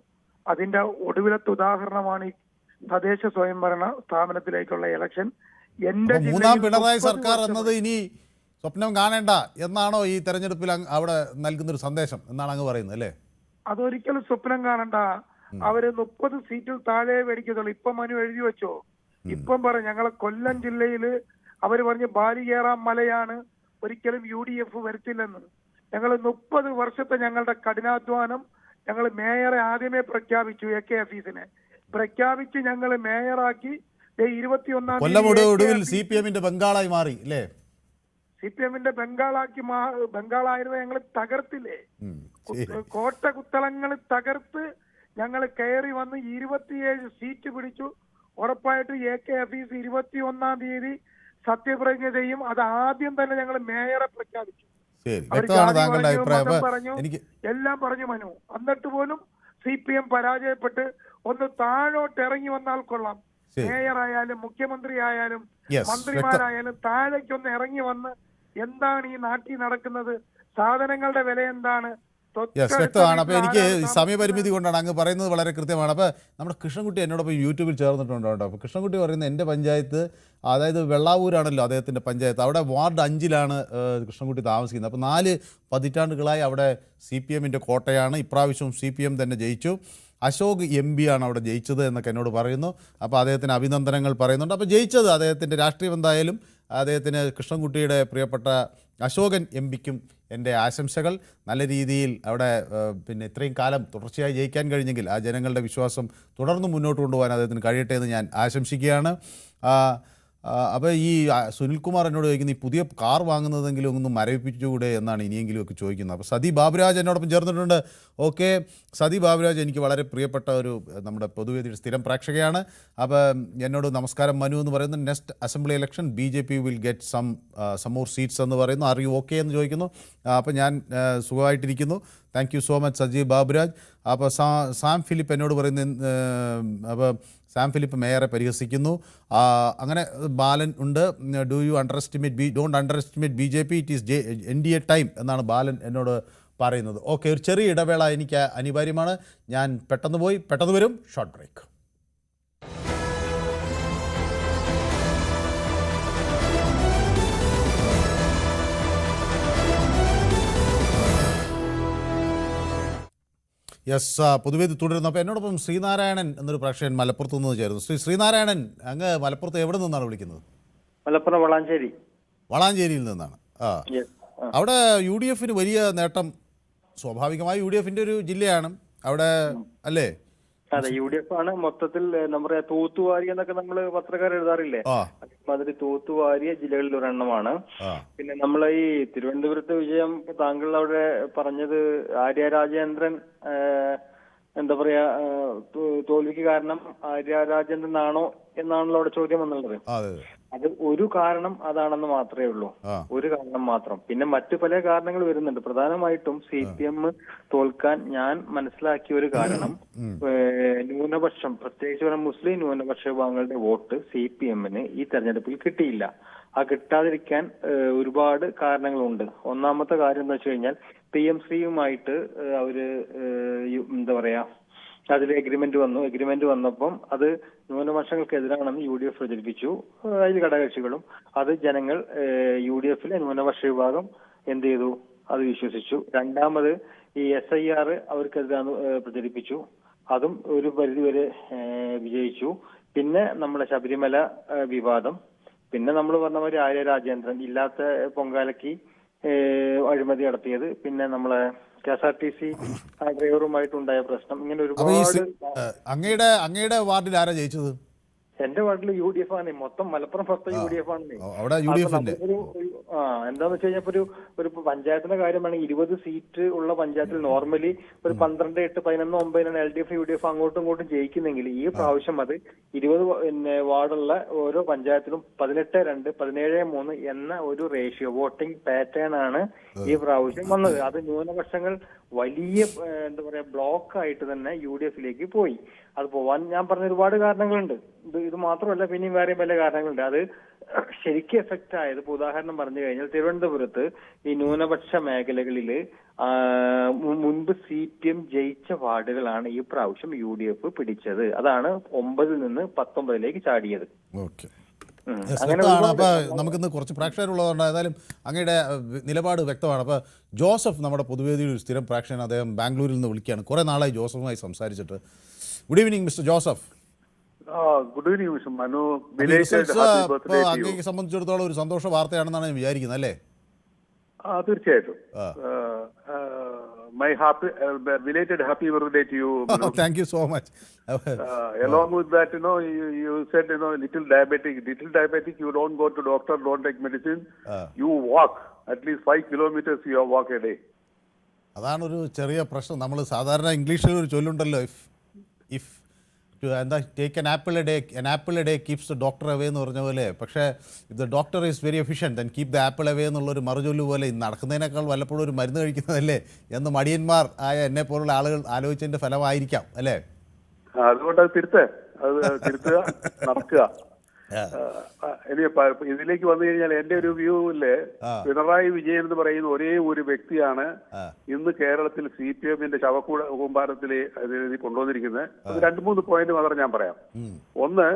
അതിന്റെ ഒടുവിലത്തെ ഉദാഹരണമാണ് ഈ തദ്ദേശ സ്വയംഭരണ സ്ഥാപനത്തിലേക്കുള്ള ഇലക്ഷൻ. എന്റെ 3ാം പിണറായി സർക്കാർ എന്നത് ഇനി സ്വപ്നം കാണേണ്ട എന്നാണോ ഈ തെരഞ്ഞെടുപ്പിൽ അവിടെ നൽകുന്നൊരു സന്ദേശം എന്നാണ് അങ്ങ് പറയുന്നത് അല്ലേ? അതൊരിക്കലും സ്വപ്നം കാണണ്ട. അവര് 30 സീറ്റിൽ താഴെ മേടിക്കത്തുള്ളൂ. ഇപ്പൊ മനു എഴുതി വെച്ചോ. ഇപ്പം പറ, ഞങ്ങളെ കൊല്ലം ജില്ലയില് അവര് പറഞ്ഞ് ബാലികേറാം മലയാണ്, ഒരിക്കലും UDF വരുത്തില്ലെന്ന്. ഞങ്ങൾ 30 വർഷത്തെ ഞങ്ങളുടെ കഠിനാധ്വാനം ഞങ്ങൾ മേയറെ ആദ്യമേ പ്രഖ്യാപിച്ചു. AK ഓഫീസിനെ പ്രഖ്യാപിച്ച് ഞങ്ങൾ മേയറാക്കി. 21-ാം തീയതി CPM-ന്റെ ബംഗാളായി മാറി അല്ലേ? CPM-ന്റെ ബംഗാളായിരുന്നു. ഞങ്ങൾ തകർത്തില്ലേ? കോട്ട കുത്തളങ്ങൾ തകർത്ത് ഞങ്ങൾ കയറി വന്ന് 27 സീറ്റ് പിടിച്ചു. ഉറപ്പായിട്ട് AK ഓഫീസ് 21-ാം തീയതി സത്യപ്രതിജ്ഞ ചെയ്യും. അത് ആദ്യം തന്നെ ഞങ്ങൾ മേയറെ പ്രഖ്യാപിച്ചു. എല്ലാം പറഞ്ഞു മനു. എന്നിട്ട് പോലും CPM പരാജയപ്പെട്ട് ഒന്ന് താഴോട്ട് ഇറങ്ങി വന്നാൽ കൊള്ളാം. മേയറായാലും മുഖ്യമന്ത്രി ആയാലും മന്ത്രിമാരായാലും താഴേക്കൊന്ന് ഇറങ്ങി വന്ന് എന്താണ് ഈ നാട്ടിൽ നടക്കുന്നത്, സാധനങ്ങളുടെ വില എന്താണ്. വ്യക്തമാണ്. അപ്പോൾ എനിക്ക് സമയപരിമിതി കൊണ്ടാണ് അങ്ങ് പറയുന്നത് വളരെ കൃത്യമാണ്. അപ്പോൾ നമ്മുടെ കൃഷ്ണൻകുട്ടി എന്നോടൊപ്പം യൂട്യൂബിൽ ചേർന്നിട്ടുണ്ട് കേട്ടോ. അപ്പോൾ കൃഷ്ണൻകുട്ടി പറയുന്നത് എൻ്റെ പഞ്ചായത്ത്, അതായത് വെള്ളാവൂരാണല്ലോ അദ്ദേഹത്തിൻ്റെ പഞ്ചായത്ത്, അവിടെ വാർഡ് 5-ലാണ് കൃഷ്ണൻകുട്ടി താമസിക്കുന്നത്. അപ്പോൾ 4 പതിറ്റാണ്ടുകളായി അവിടെ CPM-ന്റെ കോട്ടയാണ്. ഇപ്രാവശ്യവും CPM തന്നെ ജയിച്ചു. അശോക് MP ആണ് അവിടെ ജയിച്ചത് എന്നൊക്കെ എന്നോട് പറയുന്നു. അപ്പോൾ അദ്ദേഹത്തിന് അഭിനന്ദനങ്ങൾ പറയുന്നുണ്ട്. അപ്പോൾ ജയിച്ചത് അദ്ദേഹത്തിൻ്റെ രാഷ്ട്രീയം എന്തായാലും അദ്ദേഹത്തിന് കൃഷ്ണൻകുട്ടിയുടെ പ്രിയപ്പെട്ട അശോകൻ MP-ക്കും എൻ്റെ ആശംസകൾ. നല്ല രീതിയിൽ അവിടെ പിന്നെ ഇത്രയും കാലം തുടർച്ചയായി ജയിക്കാൻ കഴിഞ്ഞെങ്കിൽ ആ ജനങ്ങളുടെ വിശ്വാസം തുടർന്ന് മുന്നോട്ട് കൊണ്ടുപോകാൻ അദ്ദേഹത്തിന് കഴിയട്ടെ എന്ന് ഞാൻ ആശംസിക്കുകയാണ്. അപ്പോൾ ഈ സുനിൽകുമാർ എന്നോട് ചോദിക്കുന്നത്, ഈ പുതിയ കാർ വാങ്ങുന്നതെങ്കിലും ഒന്ന് മരവിപ്പിച്ചുകൂടെ എന്നാണ് ഇനിയെങ്കിലും ഒക്കെ ചോദിക്കുന്നത്. അപ്പോൾ സതി ബാബുരാജ് എന്നോടൊപ്പം ചേർന്നിട്ടുണ്ട്. ഓക്കെ, സതി ബാബുരാജ് എനിക്ക് വളരെ പ്രിയപ്പെട്ട ഒരു നമ്മുടെ പൊതുവേദിയുടെ സ്ഥിരം പ്രേക്ഷകയാണ്. അപ്പോൾ എന്നോട് നമസ്കാരം മനു എന്ന് പറയുന്നു. Next assembly election BJP will get some more seats എന്ന് പറയുന്നു. ആർ യു ഓക്കെ എന്ന് ചോദിക്കുന്നു. അപ്പോൾ ഞാൻ സുഖമായിട്ടിരിക്കുന്നു. Thank you so much Sajeev Baburaj. അപ്പോൾ സാം ഫിലിപ്പ് എന്നോട് പറയുന്നത്, അപ്പോൾ സാം ഫിലിപ്പ് മേയറെ പരിഹസിക്കുന്നു. അങ്ങനെ ബാലൻ ഉണ്ട്. Don't under estimate BJP, it is NDA time എന്നാണ് ബാലൻ എന്നോട് പറയുന്നത്. ഓക്കെ, ഒരു ചെറിയ ഇടവേള എനിക്ക് അനിവാര്യമാണ്. ഞാൻ പെട്ടെന്ന് വരും. Short break. യെസ്, പൊതുവേദി തുടരുന്നു. അപ്പോൾ എന്നോടൊപ്പം ശ്രീനാരായണൻ എന്നൊരു പ്രേക്ഷകൻ മലപ്പുറത്ത് നിന്ന് ചേരുന്നു. ശ്രീനാരായണൻ, അങ്ങ് മലപ്പുറത്ത് എവിടെ നിന്നാണ് വിളിക്കുന്നത്? മലപ്പുറം വളാഞ്ചേരിയിൽ നിന്നാണ്. അവിടെ UDF-ന് വലിയ നേട്ടം. സ്വാഭാവികമായി UDF-ന്റെ ഒരു ജില്ലയാണ് അവിടെ അല്ലേ? അതെ, UDF ആണ് മൊത്തത്തിൽ. നമ്മുടെ തൂത്തുവാരി എന്നൊക്കെ നമ്മള് പത്രക്കാർ എഴുതാറില്ലേ, അതിൽ തൂത്തുവാരിയ ജില്ലകളിൽ ഒരെണ്ണമാണ്. പിന്നെ നമ്മൾ ഈ തിരുവനന്തപുരത്തെ വിജയം താങ്കൾ അവിടെ പറഞ്ഞത് ആര്യ രാജേന്ദ്രൻ എന്താ പറയാ തോൽവിക്ക് കാരണം ആര്യ രാജേന്ദ്രൻ ആണോ എന്നാണല്ലോ അവിടെ ചോദ്യം എന്നുള്ളത്. അത് ഒരു കാരണം അതാണെന്ന് മാത്രമേ ഉള്ളൂ, ഒരു കാരണം മാത്രം. പിന്നെ മറ്റു പല കാരണങ്ങൾ വരുന്നുണ്ട്. പ്രധാനമായിട്ടും CPM തോൽക്കാൻ ഞാൻ മനസ്സിലാക്കിയ ഒരു കാരണം ന്യൂനപക്ഷം, പ്രത്യേകിച്ച് മുസ്ലിം ന്യൂനപക്ഷ വിഭാഗങ്ങളുടെ വോട്ട് CPM-ന് ഈ തെരഞ്ഞെടുപ്പിൽ കിട്ടിയില്ല. ആ കിട്ടാതിരിക്കാൻ ഒരുപാട് കാരണങ്ങളുണ്ട്. ഒന്നാമത്തെ കാര്യം എന്ന് വെച്ച് കഴിഞ്ഞാൽ PMC-യുമായിട്ട് അവര് എന്താ പറയാ അതിൽ എഗ്രിമെന്റ് വന്നപ്പം അത് ന്യൂനപക്ഷങ്ങൾക്കെതിരാണെന്ന് UDF പ്രചരിപ്പിച്ചു. അതിൽ ഘടകകക്ഷികളും അത് ജനങ്ങൾ UDF-ലെ ന്യൂനപക്ഷ വിഭാഗം എന്ത് ചെയ്തു, അത് വിശ്വസിച്ചു. രണ്ടാമത് ഈ SIR അവർക്കെതിരാന്ന് പ്രചരിപ്പിച്ചു, അതും ഒരു പരിധിവരെ വിജയിച്ചു. പിന്നെ നമ്മുടെ ശബരിമല വിവാദം, പിന്നെ നമ്മൾ പറഞ്ഞ മാതിരി ആര്യ രാജേന്ദ്രൻ ഇല്ലാത്ത പൊങ്കാലയ്ക്ക് അഴിമതി നടത്തിയത്, പിന്നെ നമ്മളെ KSRTC ഡ്രൈവറുമായിട്ടുണ്ടായ പ്രശ്നം, ഇങ്ങനെ ഒരുപാട്. അങ്ങയുടെ വാർഡിൽ ആരാ ജയിച്ചത്? എന്റെ വാർഡിൽ UDF ആണ്, മൊത്തം മലപ്പുറം മൊത്തം UDF ആണ്. എന്താന്ന് വെച്ച് കഴിഞ്ഞപ്പോ ഒരു പഞ്ചായത്തിന്റെ കാര്യമാണെങ്കിൽ 20 സീറ്റ് ഉള്ള പഞ്ചായത്തിൽ നോർമലി ഒരു 12, 8, 11, 9 LDF UDF അങ്ങോട്ടും ഇങ്ങോട്ടും ജയിക്കുന്നെങ്കിൽ ഈ പ്രാവശ്യം അത് 20 വാർഡുള്ള ഓരോ പഞ്ചായത്തിലും 18-2, 17-3 എന്ന ഒരു റേഷ്യോ വോട്ടിംഗ് പാറ്റേൺ ആണ് ഈ പ്രാവശ്യം വന്നത്. അത് ന്യൂനപക്ഷങ്ങൾ വലിയ എന്താ പറയാ ബ്ലോക്ക് ആയിട്ട് തന്നെ UDF-ലേക്ക് പോയി. അത് പോവാൻ ഞാൻ പറഞ്ഞ ഒരുപാട് കാരണങ്ങളുണ്ട്. ഇത് മാത്രമല്ല, പിന്നെയും വേറെ പല കാരണങ്ങളുണ്ട്. അത് ശരിക്കും എഫക്റ്റ് ആയത്, ഇപ്പൊ ഉദാഹരണം പറഞ്ഞു കഴിഞ്ഞാൽ തിരുവനന്തപുരത്ത് ഈ ന്യൂനപക്ഷ മേഖലകളിൽ മുൻപ് CPM ജയിച്ച വാർഡുകളാണ് ഈ പ്രാവശ്യം UDF പിടിച്ചത്. അതാണ് 9-ൽ നിന്ന് 19-ലേക്ക് ചാടിയത്. അപ്പൊ നമുക്കിന്ന് കുറച്ച് പ്രേക്ഷകരുള്ളതുകൊണ്ട് ഏതായാലും അങ്ങയുടെ നിലപാട് വ്യക്തമാണ്. അപ്പോൾ ജോസഫ് നമ്മുടെ പൊതുവേദിയിൽ ഒരു സ്ഥിരം പ്രേക്ഷകൻ, അദ്ദേഹം ബാംഗ്ലൂരിൽ നിന്ന് വിളിക്കുകയാണ്. കുറേ നാളായി ജോസഫുമായി സംസാരിച്ചിട്ട്. Good evening mister Joseph. Good evening mister Manu. അങ്ങേക്ക് സംബന്ധിച്ചിടത്തോളം ഒരു സന്തോഷ വാർത്തയാണെന്നാണ് ഞാൻ വിചാരിക്കുന്നത്, അല്ലേ? തീർച്ചയായിട്ടും. My belated happy birthday to you. Thank you so much. Along with that, you said, little diabetic, you don't go to doctor, don't take medicine. You walk at least 5 kilometers. You walk a day. അതാണൊരു ചെറിയ പ്രശ്നം. നമ്മൾ സാധാരണ ഇംഗ്ലീഷിൽ ഒരു ചൊല്ലുണ്ടല്ലോ, if എന്താ take an apple a day keeps the doctor away എന്ന് പറഞ്ഞ പോലെ. പക്ഷേ if the doctor is very efficient then keep the apple away എന്നുള്ളൊരു മറുചൊല്ലു പോലെ നടക്കുന്നതിനേക്കാൾ വല്ലപ്പോഴും ഒരു മരുന്ന് കഴിക്കുന്നതല്ലേ എന്ന് മടിയന്മാർ ആയ എന്നെ പോലുള്ള ആളുകൾ ആലോചിച്ചതിന്റെ ഫലമായിരിക്കാം, അല്ലേ? അതുകൊണ്ട് അത് തിരുത്തുക, നടക്കുക. ഇനി ഇതിലേക്ക് വന്നു കഴിഞ്ഞാൽ എന്റെ ഒരു വ്യൂവില് പിണറായി വിജയൻ എന്ന് പറയുന്ന ഒരേ ഒരു വ്യക്തിയാണ് ഇന്ന് കേരളത്തിൽ CPM-ന്റെ ശവകൂമ്പാരത്തിൽ കൊണ്ടുവന്നിരിക്കുന്നത്. അത് 2-3 പോയിന്റ് മാത്രം ഞാൻ പറയാം. ഒന്ന്,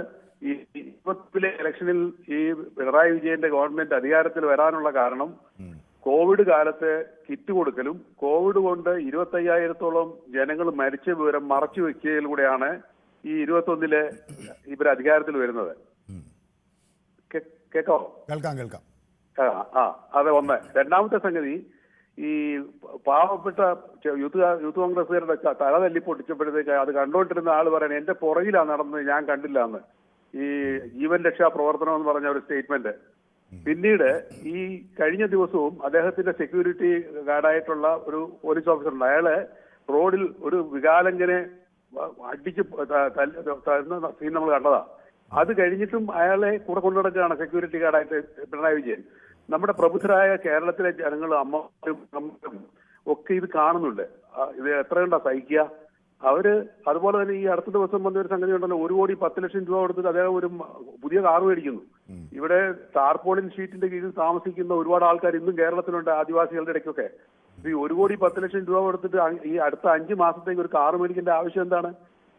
ഈ 20-ലെ ഇലക്ഷനിൽ ഈ പിണറായി വിജയന്റെ ഗവൺമെന്റ് അധികാരത്തിൽ വരാനുള്ള കാരണം കോവിഡ് കാലത്ത് കിറ്റ് കൊടുക്കലും കോവിഡ് കൊണ്ട് 25,000-ഓളം ജനങ്ങൾ മരിച്ച വിവരം മറച്ചു വെച്ചതിലൂടെയാണ് ഈ 21-ലെ ഇവർ അധികാരത്തിൽ വരുന്നത്. കേൾക്കാം. അതെ, ഒന്ന്. രണ്ടാമത്തെ സംഗതി, ഈ പാവപ്പെട്ട യൂത്ത് കോൺഗ്രസ്സുകാരുടെ തല തല്ലി പൊട്ടിച്ചപ്പോഴത്തേക്ക് അത് കണ്ടുകൊണ്ടിരുന്ന ആള് പറയണേ എന്റെ പുറകിലാണ് നടന്നത്, ഞാൻ കണ്ടില്ല എന്ന്. ഈ ജീവൻ രക്ഷാ പ്രവർത്തനം എന്ന് പറഞ്ഞ ഒരു സ്റ്റേറ്റ്മെന്റ്. പിന്നീട് ഈ കഴിഞ്ഞ ദിവസവും അദ്ദേഹത്തിന്റെ സെക്യൂരിറ്റി ഗാർഡായിട്ടുള്ള ഒരു പോലീസ് ഓഫീസറുണ്ട്, അയാള് റോഡിൽ ഒരു വികലാംഗനെ അടിച്ച് സീൻ നമ്മൾ കണ്ടതാ. അത് കഴിഞ്ഞിട്ടും അയാളെ കൂടെ കൊണ്ടുനടക്കുകയാണ് സെക്യൂരിറ്റി ഗാർഡായിട്ട് പിണറായി വിജയൻ. നമ്മുടെ പ്രബുദ്ധരായ കേരളത്തിലെ ജനങ്ങൾ, അമ്മമാരും ഒക്കെ ഇത് കാണുന്നുണ്ട്. ഇത് എത്ര കണ്ടാ സഹിക്കുക അവര്? അതുപോലെ തന്നെ ഈ അടുത്ത ദിവസം വന്ന ഒരു സംഗതി ഉണ്ടല്ലോ, 1,10,00,000 രൂപ കൊടുത്തിട്ട് അദ്ദേഹം ഒരു പുതിയ കാർ മേടിക്കുന്നു. ഇവിടെ ടാർപോളിൻ ഷീറ്റിന്റെ കീഴിൽ താമസിക്കുന്ന ഒരുപാട് ആൾക്കാർ ഇന്നും കേരളത്തിലുണ്ട്, ആദിവാസികളുടെ ഇടയ്ക്കൊക്കെ. ഈ 1,10,00,000 രൂപ കൊടുത്തിട്ട് ഈ അടുത്ത 5 മാസത്തേക്ക് ഒരു കാർ മേടിക്കേണ്ട ആവശ്യം എന്താണ്?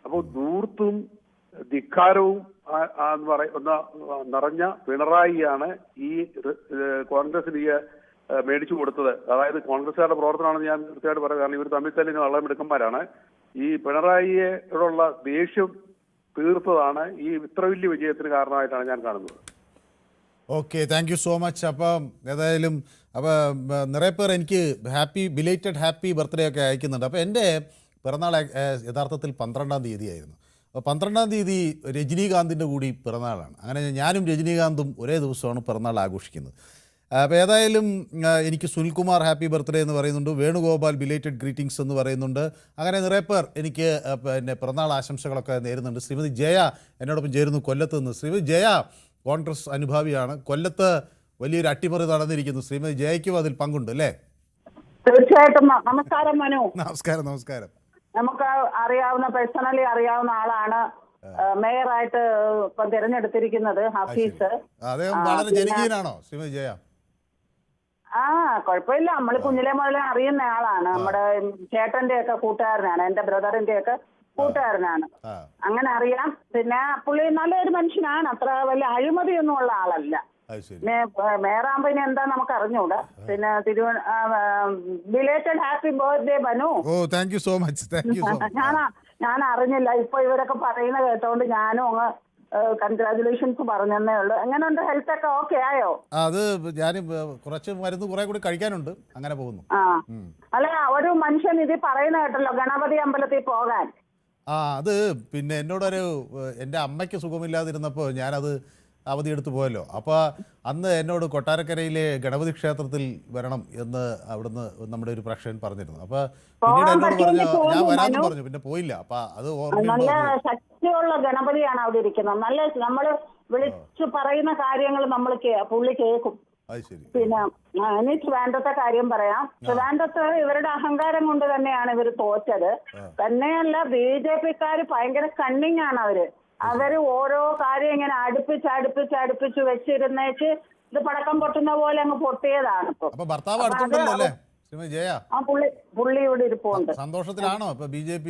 അപ്പോൾ ധൂർത്തും ധിക്കാരവും നിറഞ്ഞ പിണറായിയാണ് ഈ കോൺഗ്രസിന് ഈ മേടിച്ചു കൊടുത്തത്. അതായത് കോൺഗ്രസുകാരുടെ പ്രവർത്തനമാണെന്ന് ഞാൻ കൃത്യമായിട്ട് പറയാം. കാരണം ഇവർ തമ്മിൽ തന്നെ വളരെ മിടുക്കന്മാരാണ്. ഈ പിണറായിയോടുള്ള ദേഷ്യം തീർത്തതാണ് ഈ ഇത്ര വലിയ വിജയത്തിന് കാരണമായിട്ടാണ് ഞാൻ കാണുന്നത്. Okay, thank you so much. അപ്പം ഏതായാലും നിറയെ പേർ എനിക്ക് ബിലേറ്റഡ് ഹാപ്പി ബർത്ത്ഡേ ഒക്കെ അയക്കുന്നുണ്ട്. അപ്പോൾ എൻ്റെ പിറന്നാൾ യഥാർത്ഥത്തിൽ 12-ാം തീയതിയായിരുന്നു. അപ്പോൾ 12-ാം തീയതി രജനീകാന്തിൻ്റെ കൂടി പിറന്നാളാണ്. അങ്ങനെ ഞാനും രജനീകാന്തും ഒരേ ദിവസമാണ് പിറന്നാൾ ആഘോഷിക്കുന്നത്. അപ്പോൾ ഏതായാലും എനിക്ക് സുനിൽകുമാർ ഹാപ്പി ബർത്ത്ഡേ എന്ന് പറയുന്നുണ്ട്, വേണുഗോപാൽ ബിലേറ്റഡ് ഗ്രീറ്റിംഗ്സ് എന്ന് പറയുന്നുണ്ട്. അങ്ങനെ നിറയെ പേർ എനിക്ക് പിന്നെ പിറന്നാൾ ആശംസകളൊക്കെ നേരുന്നുണ്ട്. ശ്രീമതി ജയ എന്നോടൊപ്പം ചേരുന്നു കൊല്ലത്ത് നിന്ന്. ശ്രീമതി ജയ കോൺഗ്രസ് അനുഭാവിയാണ്. കൊല്ലത്ത് വലിയൊരു അട്ടിമറി നടന്നിരിക്കുന്നു. ശ്രീമതി ജയയ്ക്കും അതിൽ പങ്കുണ്ട് അല്ലേ? തീർച്ചയായിട്ടും. നമസ്കാരം മനു. നമസ്കാരം. നമസ്കാരം. നമുക്ക് അറിയാവുന്ന, പേഴ്സണലി അറിയാവുന്ന ആളാണ് മേയറായിട്ട് ഇപ്പൊ തിരഞ്ഞെടുത്തിരിക്കുന്നത് ഹഫീസ്. അദ്ദേഹം വളരെ ജനകീയനാണോ ശ്രീമതി ജയ? കുഴപ്പമില്ല. നമ്മൾ കുഞ്ഞിലെ മുതലേ അറിയുന്ന ആളാണ്. നമ്മുടെ ചേട്ടന്റെ ഒക്കെ കൂട്ടുകാരനാണ്, എന്റെ ബ്രദറിന്റെ ഒക്കെ കൂട്ടുകാരനാണ്. അങ്ങനെ അറിയാം. പിന്നെ പുള്ളി നല്ലൊരു മനുഷ്യനാണ്. അത്ര വലിയ അഴിമതിയൊന്നും ഉള്ള ആളല്ല. മേയറാകുമ്പോ ഇനി എന്താ നമുക്ക് അറിഞ്ഞൂടാ. പിന്നെ belated happy birthday Manu. Thank you so much. ഞാൻ അറിഞ്ഞില്ല. ഇപ്പൊ ഇവരൊക്കെ പറയുന്ന കേട്ടോണ്ട് ഞാനും അങ്ങ് കൺഗ്രാജുലേഷൻസ് പറഞ്ഞേ ഉള്ളൂ. എങ്ങനെയുണ്ട്? ഹെൽത്ത് ഒക്കെ ഓക്കെ ആയോ? അത് ഞാൻ കുറച്ച് മരുന്ന് കുറെ കൂടി കഴിക്കാനുണ്ട്. അങ്ങനെ പോകുന്നു. അല്ല, ഒരു മനുഷ്യൻ ഇത് പറയുന്ന കേട്ടല്ലോ ഗണപതി അമ്പലത്തിൽ പോകാൻ. അത് പിന്നെ എന്നോടൊരു എൻ്റെ അമ്മയ്ക്ക് സുഖമില്ലാതിരുന്നപ്പോൾ ഞാനത് അവധിയെടുത്ത് പോയല്ലോ. അപ്പോൾ അന്ന് എന്നോട് കൊട്ടാരക്കരയിലെ ഗണപതി ക്ഷേത്രത്തിൽ വരണം എന്ന് അവിടുന്ന് നമ്മുടെ ഒരു പ്രേക്ഷകൻ പറഞ്ഞിരുന്നു. അപ്പോൾ പിന്നീട് എന്നോട് പറഞ്ഞു ഞാൻ വരാമെന്ന് പറഞ്ഞു. പിന്നെ പോയില്ല. അപ്പം അത് നല്ല ശക്തിയുള്ള ഗണപതിയാണ് അവിടെ ഇരിക്കുന്നത്. നല്ല നമ്മൾ വിളിച്ചു പറയുന്ന കാര്യങ്ങൾ നമ്മൾ പുള്ളി കേൾക്കും. പിന്നെ ഇനി ട്രിവാൻഡ്രത്തെ കാര്യം പറയാം. ട്രിവാൻഡ്രത്ത് ഇവരുടെ അഹങ്കാരം കൊണ്ട് തന്നെയാണ് ഇവർ തോറ്റത്. തന്നെയല്ല, BJP-ക്കാര് ഭയങ്കര കണ്ണിങ് ആണ് അവര്. അവര് ഓരോ കാര്യം ഇങ്ങനെ അടുപ്പിച്ച് വെച്ചിരുന്നേച്ച് ഇത് പടക്കം പൊട്ടുന്ന പോലെ അങ്ങ് പൊട്ടിയതാണ്. പുള്ളി ഇവിടെ ഇരിപ്പുണ്ട്. സന്തോഷത്തിലാണോ BJP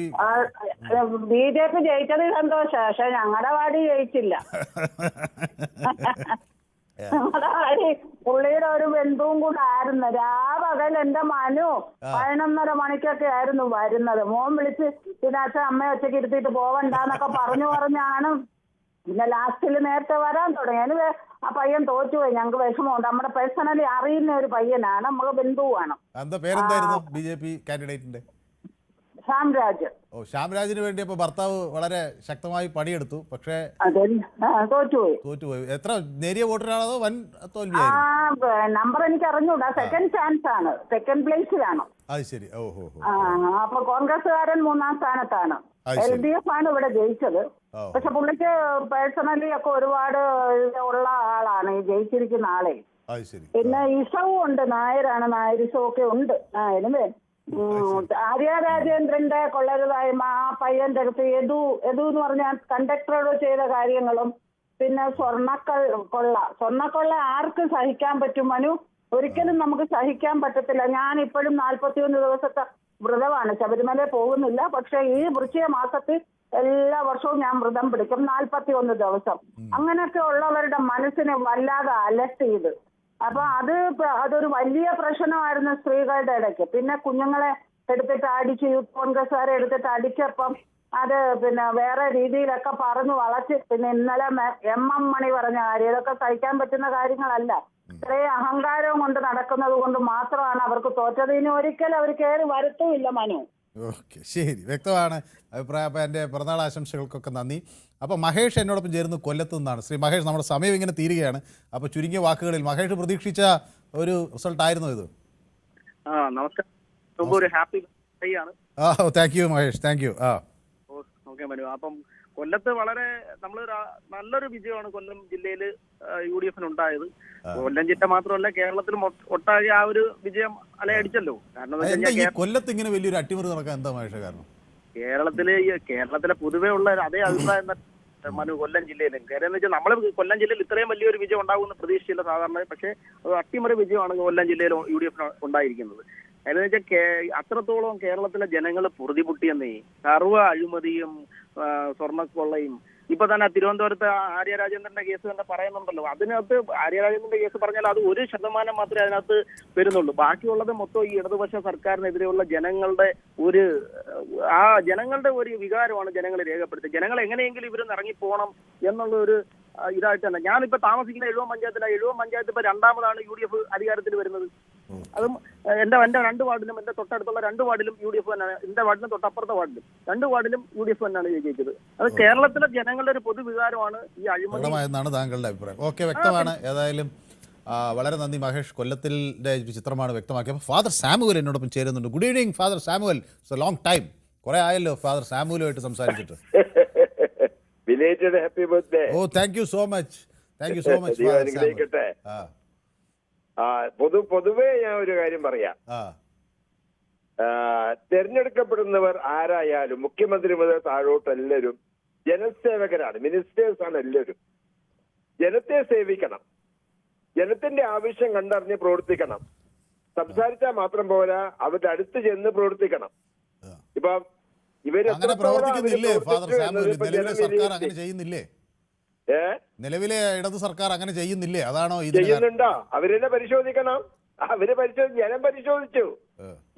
ജയിച്ചത്? സന്തോഷം. പക്ഷെ ഞങ്ങളുടെ വാർഡ് ജയിച്ചില്ല. ഞങ്ങളുടെ വാർഡ് പുള്ളിയുടെ ഒരു ബന്ധുവും കൂടെ ആയിരുന്നു. രാപകൽ എന്റെ മനു 11:30 മണിക്കൊക്കെ ആയിരുന്നു വരുന്നത്. മോൻ വിളിച്ച് ഇതിനകത്ത് അമ്മയെ ഒറ്റയ്ക്ക് ഇരുത്തിയിട്ട് പോവണ്ടെന്നൊക്കെ പറഞ്ഞാണ് പിന്നെ ലാസ്റ്റിൽ നേരത്തെ വരാൻ തുടങ്ങി. ആ പയ്യൻ തോറ്റുപോയി. ഞങ്ങൾക്ക് വിഷമമുണ്ട്. നമ്മുടെ പേഴ്സണലി അറിയുന്ന ഒരു പയ്യനാണ്, നമുക്ക് ബന്ധുവാണ്. BJP കാൻഡിഡേറ്റിന്റെ ശ്യാംരാജ്. ശ്യാംരാജിന് വേണ്ടി അപ്പൊ ഭർത്താവ് വളരെ ശക്തമായി പണിയെടുത്തു. പക്ഷേ തോറ്റുപോയി. എത്ര നേരിയ വോട്ടിനാണോ വൻ തോൽവിയായിരുന്നു? നമ്പർ എനിക്ക് അറിഞ്ഞൂടാ. സെക്കൻഡ് ചാൻസ് ആണ്, സെക്കൻഡ് പ്ലേസിലാണ്. അത് ശരി. അപ്പൊ കോൺഗ്രസ്സുകാരൻ 3-ാം സ്ഥാനത്താണ്. LDF ആണ് ഇവിടെ ജയിച്ചത്. പക്ഷെ പുള്ളിക്ക് പേഴ്സണലി ഒക്കെ ഒരുപാട് ഉള്ള ആളാണ് ഈ ജയിച്ചിരിക്കുന്ന ആളെ. പിന്നെ ഇസവും ഉണ്ട്, നായരാണ്, നായരിസവും ഉണ്ട്. ആര്യ രാജേന്ദ്രന്റെ കൊള്ളരുതായ്മ, ആ പയ്യന്റെ അടുത്ത് യദു എന്ന് പറഞ്ഞ കണ്ടക്ടറോട് ചെയ്ത കാര്യങ്ങളും, പിന്നെ സ്വർണ്ണക്കൊള്ള ആർക്കും സഹിക്കാൻ പറ്റും മനു? ഒരിക്കലും നമുക്ക് സഹിക്കാൻ പറ്റത്തില്ല. ഞാൻ ഇപ്പോഴും 41 ദിവസത്തെ വ്രതമാണ്. ശബരിമല പോകുന്നില്ല. പക്ഷെ ഈ വൃശ്ചിക മാസത്തിൽ എല്ലാ വർഷവും ഞാൻ വ്രതം പിടിക്കും 41 ദിവസം. അങ്ങനെയൊക്കെ ഉള്ളവരുടെ മനസ്സിനെ വല്ലാതെ അലസ്റ്റ് ചെയ്ത്. അപ്പൊ അതൊരു വലിയ പ്രശ്നമായിരുന്നു സ്ത്രീകളുടെ ഇടയ്ക്ക്. പിന്നെ കുഞ്ഞുങ്ങളെ എടുത്തിട്ട് അടിച്ച്, യൂത്ത് കോൺഗ്രസ്സുകാരെ എടുത്തിട്ട് അടിച്ചപ്പം അത് പിന്നെ വേറെ രീതിയിലൊക്കെ പറഞ്ഞു വളച്ച്. പിന്നെ ഇന്നലെ MM മണി പറഞ്ഞ കാര്യം, ഇതൊക്കെ സഹിക്കാൻ പറ്റുന്ന കാര്യങ്ങളല്ല. ഇത്രയും അഹങ്കാരവും കൊണ്ട് നടക്കുന്നത് കൊണ്ട് മാത്രമാണ് അവർക്ക് തോറ്റത്. ഇനി ഒരിക്കലും അവർ കയറി വരുത്തുമില്ല മനു. ഓക്കെ, ശരി, വ്യക്തമാണ് അഭിപ്രായം. അപ്പോൾ എൻ്റെ പിറന്നാൾ ആശംസകൾക്കൊക്കെ നന്ദി. അപ്പോൾ മഹേഷ് എന്നോടൊപ്പം ചേരുന്നു കൊല്ലത്ത് നിന്നാണ്. ശ്രീ മഹേഷ്, നമ്മുടെ സമയം ഇങ്ങനെ തീരുകയാണ്. അപ്പോൾ ചുരുങ്ങിയ വാക്കുകളിൽ മഹേഷ് പ്രതീക്ഷിച്ച ഒരു റിസൾട്ട് ആയിരുന്നു ഇത്? നമസ്കാരം, ഒരു ഹാപ്പി ബർത്ത്ഡേ ആണ്. Thank you Mahesh, thank you. Okay Manu. അപ്പം കൊല്ലത്ത് വളരെ നല്ലൊരു വിജയമാണ് കൊല്ലം ജില്ലയിൽ UDF-ന് ഉണ്ടായത്. കൊല്ലം ജില്ല മാത്രമല്ല, കേരളത്തിൽ ഒട്ടാകെ ആ ഒരു വിജയം അലയടിച്ചല്ലോ. കാരണം കൊല്ലത്ത് ഇങ്ങനെ വലിയൊരു അട്ടിമറി നടക്കാൻ എന്താ മഹേഷ കാരണം? കേരളത്തിലെ പൊതുവേ ഉള്ള അതേ അഭിപ്രായം മനു കൊല്ലം ജില്ലയിലും. കാര്യം എന്ന് വെച്ചാൽ നമ്മൾ കൊല്ലം ജില്ലയിൽ ഇത്രയും വലിയൊരു വിജയം ഉണ്ടാകുമെന്ന് പ്രതീക്ഷിച്ചില്ല സാധാരണ. പക്ഷേ അത് അട്ടിമറി വിജയമാണ് കൊല്ലം ജില്ലയിൽ UDF-ന് ഉണ്ടായിരിക്കുന്നത്. അതെന്ന് വെച്ചാൽ അത്രത്തോളം കേരളത്തിലെ ജനങ്ങൾ പൊറുതിമുട്ടിയെന്നേ. സർവ്വ അഴിമതിയും സ്വർണ്ണക്കൊള്ളയും. ഇപ്പൊ തന്നെ തിരുവനന്തപുരത്ത് ആര്യ രാജേന്ദ്രന്റെ കേസ് തന്നെ പറയുന്നുണ്ടല്ലോ. അതിനകത്ത് ആര്യ രാജേന്ദ്രന്റെ കേസ് പറഞ്ഞാൽ അത് 1% മാത്രമേ അതിനകത്ത് വരുന്നുള്ളൂ. ബാക്കിയുള്ളത് മൊത്തം ഈ ഇടതുപക്ഷ സർക്കാരിനെതിരെയുള്ള ജനങ്ങളുടെ ഒരു വികാരമാണ് ജനങ്ങൾ രേഖപ്പെടുത്തിയത്. ജനങ്ങൾ എങ്ങനെയെങ്കിലും ഇവരൊന്ന് ഇറങ്ങിപ്പോകണം എന്നുള്ള ഒരു ഇതായിട്ട് തന്നെ. ഞാനിപ്പോ താമസിക്കുന്ന എഴുവം പഞ്ചായത്തിലാണ്. എഴുവം പഞ്ചായത്ത് ഇപ്പൊ 2ാമതാണ് UDF അധികാരത്തിൽ വരുന്നത്. അതും എന്റെ 2 വാർഡിലും എന്റെ തൊട്ടടുത്തുള്ള 2 വാർഡിലും UDF തന്നെയാണ്. എന്റെ വാർഡിനും തൊട്ടപ്പുറത്തെ വാർഡിലും 2 വാർഡിലും UDF തന്നെയാണ് ജയിച്ചത്. അത് കേരളത്തിലെ ജനങ്ങളുടെ ഒരു പൊതുവികാരമാണ് ഈ അഴിമതി എന്നാണ് താങ്കളുടെ അഭിപ്രായം. ഓക്കെ, വ്യക്തമാണ്. ഏതായാലും വളരെ നന്ദി മഹേഷ്. കൊല്ലത്തിൻ്റെ ചിത്രമാണ് വ്യക്തമാക്കിയത്. ഫാദർ സാമുവൽ എന്നോടൊപ്പം ചേരുന്നുണ്ട്. Good evening father Samuel. It's a long time. കുറേ ആയല്ലോ ഫാദർ സാമുവലുമായിട്ട് സംസാരിച്ചിട്ട്. Happy birthday. Oh thank you so much. Thank you so much. പൊതുവേ ഞാൻ ഒരു കാര്യം പറയാം. തെരഞ്ഞെടുക്കപ്പെടുന്നവർ ആരായാലും മുഖ്യമന്ത്രി മുതൽ താഴോട്ട് എല്ലാവരും ജനസേവകരാണ്, മിനിസ്റ്റേഴ്സാണ് എല്ലാവരും. ജനത്തെ സേവിക്കണം, ജനത്തിന്റെ ആവശ്യം കണ്ടറിഞ്ഞ് പ്രവർത്തിക്കണം. സംസാരിച്ചാൽ മാത്രം പോരാ, അവരുടെ അടുത്ത് ചെന്ന് പ്രവർത്തിക്കണം. ഇപ്പൊ നിലവിലെ ഇടത് സർക്കാർ അങ്ങനെ ചെയ്യുന്നില്ലേ? അതാണോ ചെയ്യുന്നുണ്ടോ? അവരെന്നെ പരിശോധിക്കണം.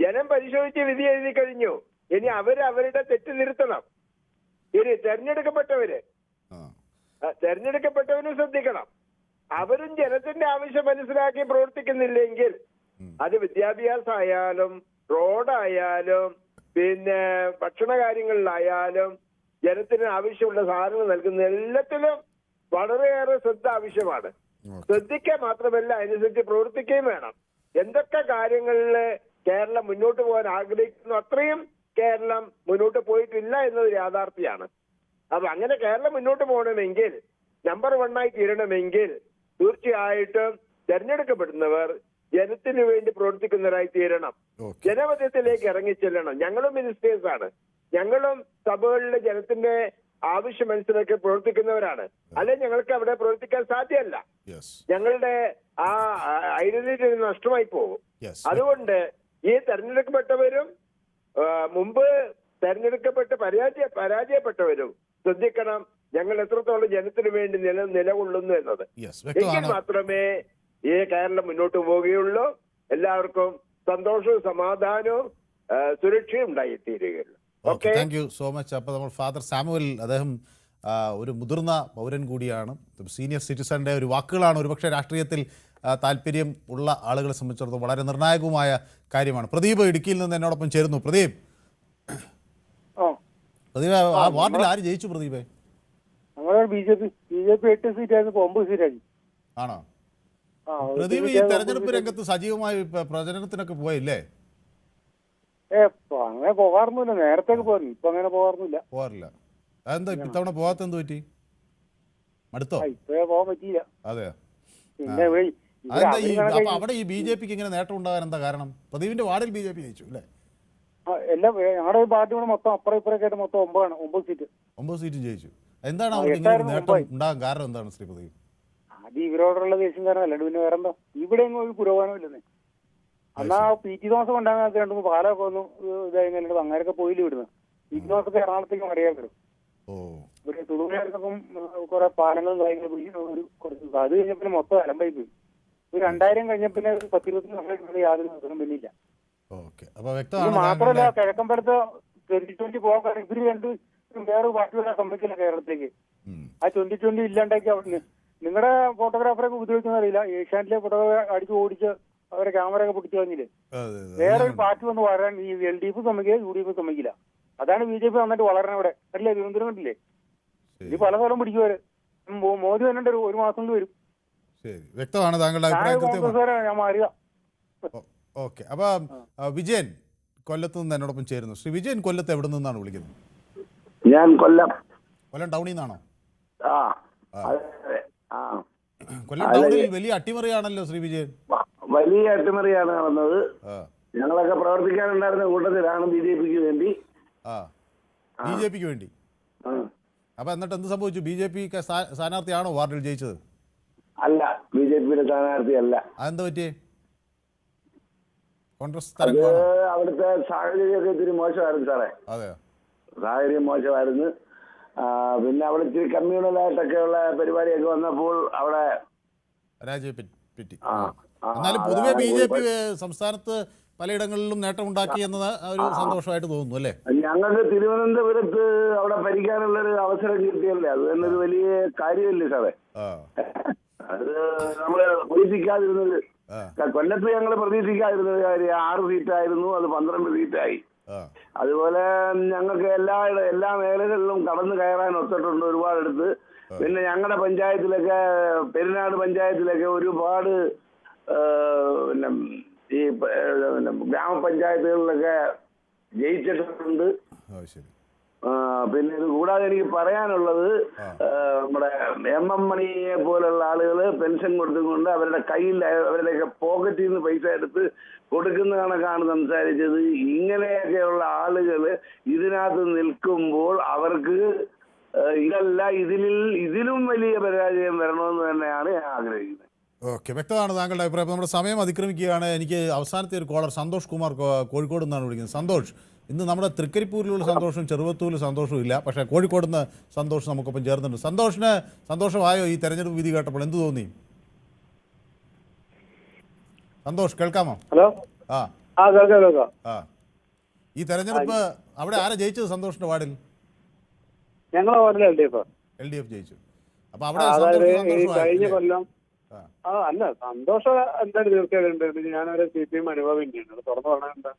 ജനം പരിശോധിച്ച് വിധി എഴുതി കഴിഞ്ഞു. ഇനി അവരുടെ തെറ്റ് തിരുത്തണം. ഇനി തെരഞ്ഞെടുക്കപ്പെട്ടവരും ശ്രദ്ധിക്കണം. അവരും ജനത്തിന്റെ ആവശ്യം മനസ്സിലാക്കി പ്രവർത്തിക്കുന്നില്ലെങ്കിൽ അത് വിദ്യാഭ്യാസമായാലും റോഡായാലും പിന്നെ ഭക്ഷണ കാര്യങ്ങളിലായാലും ജനത്തിന് ആവശ്യമുള്ള സാധനങ്ങൾ നൽകുന്ന എല്ലാത്തിലും വളരെയേറെ ശ്രദ്ധ ആവശ്യമാണ്. ശ്രദ്ധിക്കുക മാത്രമല്ല, അതിനനുസരിച്ച് പ്രവർത്തിക്കുകയും വേണം. എന്തൊക്കെ കാര്യങ്ങളിൽ കേരളം മുന്നോട്ട് പോകാൻ ആഗ്രഹിക്കുന്നു അത്രയും കേരളം മുന്നോട്ട് പോയിട്ടില്ല എന്നത് യാഥാർത്ഥ്യമാണ്. അപ്പൊ അങ്ങനെ കേരളം മുന്നോട്ട് പോകണമെങ്കിൽ, നമ്പർ 1 ആയി തീരണമെങ്കിൽ തീർച്ചയായിട്ടും തെരഞ്ഞെടുക്കപ്പെടുന്നവർ ജനത്തിന് വേണ്ടി പ്രവർത്തിക്കുന്നവരായി തീരണം. ജനമധ്യത്തിലേക്ക് ഇറങ്ങിച്ചെല്ലണം. ഞങ്ങളും മിനിസ്റ്റേഴ്സാണ്, ഞങ്ങളും സഭകളിലെ ജനത്തിന്റെ ആവശ്യം മനസ്സിലാക്കി പ്രവർത്തിക്കുന്നവരാണ്. അല്ലെങ്കിൽ ഞങ്ങൾക്ക് അവിടെ പ്രവർത്തിക്കാൻ സാധ്യമല്ല. ഞങ്ങളുടെ ആ ഐഡന്റിറ്റി നഷ്ടമായി പോകും. അതുകൊണ്ട് ഈ തെരഞ്ഞെടുക്കപ്പെട്ടവരും മുമ്പ് തെരഞ്ഞെടുക്കപ്പെട്ട് പരാജയപ്പെട്ടവരും ശ്രദ്ധിക്കണം, ഞങ്ങൾ എത്രത്തോളം ജനത്തിന് വേണ്ടി നിലകൊള്ളുന്നു എന്നത്. എങ്കിൽ മാത്രമേ ഈ കേരളം മുന്നോട്ട് പോവുകയുള്ളൂ. എല്ലാവർക്കും സന്തോഷവും സമാധാനവും സുരക്ഷയും ഉണ്ടായിത്തീരുകയുള്ളൂ. Okay, thank you so much. അപ്പോൾ നമ്മൾ ഫാദർ സാമുവൽ, അദ്ദേഹം ഒരു മുതിർന്ന പൗരൻ കൂടിയാണ്, സീനിയർ സിറ്റിസന്റെ ഒരു വാക്കുകളാണ് ഒരുപക്ഷെ രാഷ്ട്രീയത്തിൽ താല്പര്യം ഉള്ള ആളുകളെ സംബന്ധിച്ചിടത്തോളം വളരെ നിർണായകമായ കാര്യമാണ്. പ്രദീപ് ഇടുക്കിയിൽ നിന്ന് എന്നോടൊപ്പം ചേരുന്നു. പ്രദീപ്, ആ വാർഡിൽ ആര് ജയിച്ചു? പ്രദീപേ, ബിജെപി 8 സീറ്റായിരുന്നു, 9 സീറ്റായി. ആണോ? പ്രദീപ് ഈ തെരഞ്ഞെടുപ്പ് രംഗത്ത് സജീവമായി പ്രചരണത്തിനൊക്കെ പോയില്ലേ? അങ്ങനെ പോകാറൊന്നുമില്ല. നേരത്തെ പോയിരുന്നു, ഇപ്പൊ അങ്ങനെ പോകാറില്ല. അതെന്താ ഇത്തവണ പോകാത്ത? എന്ത് പറ്റി? മടുത്തോ? ഇപ്പഴേ പോകാൻ പറ്റിയില്ല. അതെ. പിന്നെ അപ്പൊ അവിടെ ഈ ബിജെപിക്ക് ഇങ്ങനെ നേട്ടം ഉണ്ടാകാൻ എന്താ കാരണം? പ്രദീപിന്റെ വാർഡിൽ ബിജെപി ജയിച്ചു അല്ലേ? എല്ലാം ഞങ്ങളുടെ പാർട്ടി കൂടെ മൊത്തം അപ്പുറം ഇപ്പുറം കേട്ട് മൊത്തം 9 സീറ്റ്. 9 സീറ്റും ജയിച്ചു. എന്താണ് അവർക്ക് ഇങ്ങനെ നേട്ടം ഉണ്ടാകാൻ കാരണം? എന്താണ് ശ്രീ പ്രദീപ്? അത് ഇവരോടുള്ള ദേഷ്യം കാരണം അല്ലാണ്ട് പിന്നെ വേറെന്തോ. ഇവിടെ ഒന്നും ഒരു പുരോഗമനം ഇല്ലെന്നേ. എന്നാ PT തോമസ് കൊണ്ടാകാത്ത 2-3 പാലൊക്കെ ഒന്ന് ഇതായിരുന്നല്ലോ, അങ്ങനെയൊക്കെ പോയില്ല ഇവിടുന്ന്. PT തോമസൊക്കെ എറണാകുളത്തേക്കും അറിയാൻ വരും. ഇവിടെ തൊടുപുഴക്കും കുറെ പാലങ്ങളും കാര്യങ്ങളും കുറച്ച്. അത് കഴിഞ്ഞപ്പോ മൊത്തം അലമ്പായി പോയി. 2000 കഴിഞ്ഞപ്പിന്നെ 10-20 യാതൊരു ദിവസം പിന്നില്ല. മാത്രമല്ല, കിഴക്കമ്പലത്ത് 2020 പോകാൻ ഇവര് വേറെ പാർട്ടികളെ സമ്മതിക്കില്ല കേരളത്തിലേക്ക്. ആ 2020 ഇല്ലാണ്ടാക്കി അവിടെ നിങ്ങളുടെ ഫോട്ടോഗ്രാഫറൊക്കെ ഉപദ്രവിക്കുന്ന അറിയില്ല. ഏഷ്യാനെറ്റിലെ ഫോട്ടോഗ്രാഫ് അടിച്ച് ഓടിച്ച് അവരെ ക്യാമറ ഒക്കെ പിടിച്ചു കഴിഞ്ഞില്ലേ. വേറെ ഒരു പാർട്ടി വന്ന് വരാൻ ഈ LDF സമ്മതിക്കില്ല, UDF സമ്മതിക്കില്ല. അതാണ് BJP വന്നിട്ട് വളരണ ഇവിടെ അല്ലേ? തിരുവനന്തപുരം കണ്ടില്ലേ? ഇത് പല സ്ഥലം പിടിക്കുവര്. മോദി വന്നിട്ട് 1 മാസം കൊണ്ട് വരും. വ്യക്തമാണ് താങ്കളുടെ അഭിപ്രായം. ഞാൻ മാറിയ. ഓക്കെ, അപ്പൊ വിജയൻ കൊല്ലത്ത് നിന്ന് എന്നോടൊപ്പം ചേരുന്നു. ശ്രീ വിജയൻ, കൊല്ലത്ത് എവിടെ നിന്നാണ് വിളിക്കുന്നത്? ഞാൻ കൊല്ലം ടൗണിൽ നിന്നാണോ? കൊല്ലം ടൗണിൽ വലിയ അട്ടിമറിയാണല്ലോ ശ്രീ വിജയൻ. വലിയ അട്ടിമറിയാണ് നടന്നത്. ഞങ്ങളൊക്കെ പ്രവർത്തിക്കാനുണ്ടായിരുന്ന കൂട്ടത്തിലാണ് BJPക്ക് വേണ്ടി. BJPക്ക് വേണ്ടി. അപ്പൊ എന്നിട്ട് എന്ത് സംഭവിച്ചു? BJP സ്ഥാനാർത്ഥിയാണോ വാർഡിൽ ജയിച്ചത്? അല്ല, BJPയുടെ സ്ഥാനാർത്ഥി അല്ല. അതെന്താ പറ്റിയേ? കോൺഗ്രസ് അവിടുത്തെ സാഹചര്യമൊക്കെ ഇത്തിരി മോശമായിരുന്നു സാറേ. സാഹചര്യം മോശമായിരുന്നു. പിന്നെ അവിടെ ഇത്തിരി കമ്മ്യൂണലായിട്ടൊക്കെയുള്ള പരിപാടിയൊക്കെ വന്നപ്പോൾ അവിടെ പരാജയപ്പെട്ടി. എന്നാലും പൊതുവെ BJP സംസ്ഥാനത്ത് പലയിടങ്ങളിലും നേട്ടമുണ്ടാക്കി എന്നത് ഒരു സന്തോഷമായിട്ട് തോന്നുന്നു അല്ലേ? ഞങ്ങൾക്ക് തിരുവനന്തപുരത്ത് അവിടെ ഭരിക്കാനുള്ള ഒരു അവസരം കിട്ടിയല്ലേ, അത് തന്നെ ഒരു വലിയ കാര്യമല്ലേ സാറേ. അത് നമ്മള് പ്രതീക്ഷിക്കാതിരുന്നത്. കൊല്ലത്ത് ഞങ്ങൾ പ്രതീക്ഷിക്കാതിരുന്നത് കാര്യം 6 സീറ്റായിരുന്നു, അത് 12 സീറ്റായി. അതുപോലെ ഞങ്ങൾക്ക് എല്ലാ മേഖലകളിലും കടന്നു കയറാൻ ഒത്തിട്ടുണ്ട് ഒരുപാടെടുത്ത്. പിന്നെ ഞങ്ങളുടെ പഞ്ചായത്തിലൊക്കെ പെരുന്നാട് പഞ്ചായത്തിലൊക്കെ ഒരുപാട് പിന്നെ ഈ ഗ്രാമപഞ്ചായത്തുകളിലൊക്കെ ജയിച്ചിട്ടുണ്ട്. പിന്നെ ഇത് കൂടാതെ എനിക്ക് പറയാനുള്ളത് നമ്മുടെ MM മണിയെ പോലുള്ള ആളുകൾ പെൻഷൻ കൊടുത്തുകൊണ്ട് അവരുടെ കയ്യിൽ അവരുടെയൊക്കെ പോക്കറ്റിൽ നിന്ന് പൈസ എടുത്ത് കൊടുക്കുന്ന കണക്കാണ് സംസാരിച്ചത്. ഇങ്ങനെയൊക്കെയുള്ള ആളുകൾ ഇതിനകത്ത് നിൽക്കുമ്പോൾ അവർക്ക് ഇതല്ല ഇതിലും വലിയ പരാജയം വരണമെന്ന് തന്നെയാണ് ഞാൻ ആഗ്രഹിക്കുന്നത്. ഓക്കെ, വ്യക്തമാണ് താങ്കളുടെ അഭിപ്രായം. നമ്മുടെ സമയം അതിക്രമിക്കുകയാണ്. എനിക്ക് അവസാനത്തെ ഒരു കോളർ സന്തോഷ് കുമാർ കോഴിക്കോട് നിന്നാണ് വിളിക്കുന്നത്. സന്തോഷ്, ഇന്ന് നമ്മുടെ തൃക്കരിപ്പൂരിലുള്ള സന്തോഷവും ചെറുവത്തൂരിൽ സന്തോഷവും ഇല്ല, പക്ഷേ കോഴിക്കോട് നിന്ന് സന്തോഷ് നമുക്കൊപ്പം ചേർന്നുണ്ട്. സന്തോഷമായോ ഈ തെരഞ്ഞെടുപ്പ് വിധി കേട്ടപ്പോൾ? എന്ത് തോന്നി? സന്തോഷ്, കേൾക്കാമോ? ഹലോ. ഈ തെരഞ്ഞെടുപ്പ് അവിടെ ആരാ ജയിച്ചത് സന്തോഷിന്റെ വാർഡിൽ? ഞങ്ങളെ വാർഡിൽ LDF ജയിച്ചു. അപ്പൊ അവിടെ കഴിഞ്ഞ കൊല്ലം അല്ല സന്തോഷം എന്തായാലും തീർച്ചയായിട്ടും ഞാനൊരു CPM അനുഭവം തന്നെയാണ് തുറന്നു പറഞ്ഞാൽ എന്താ.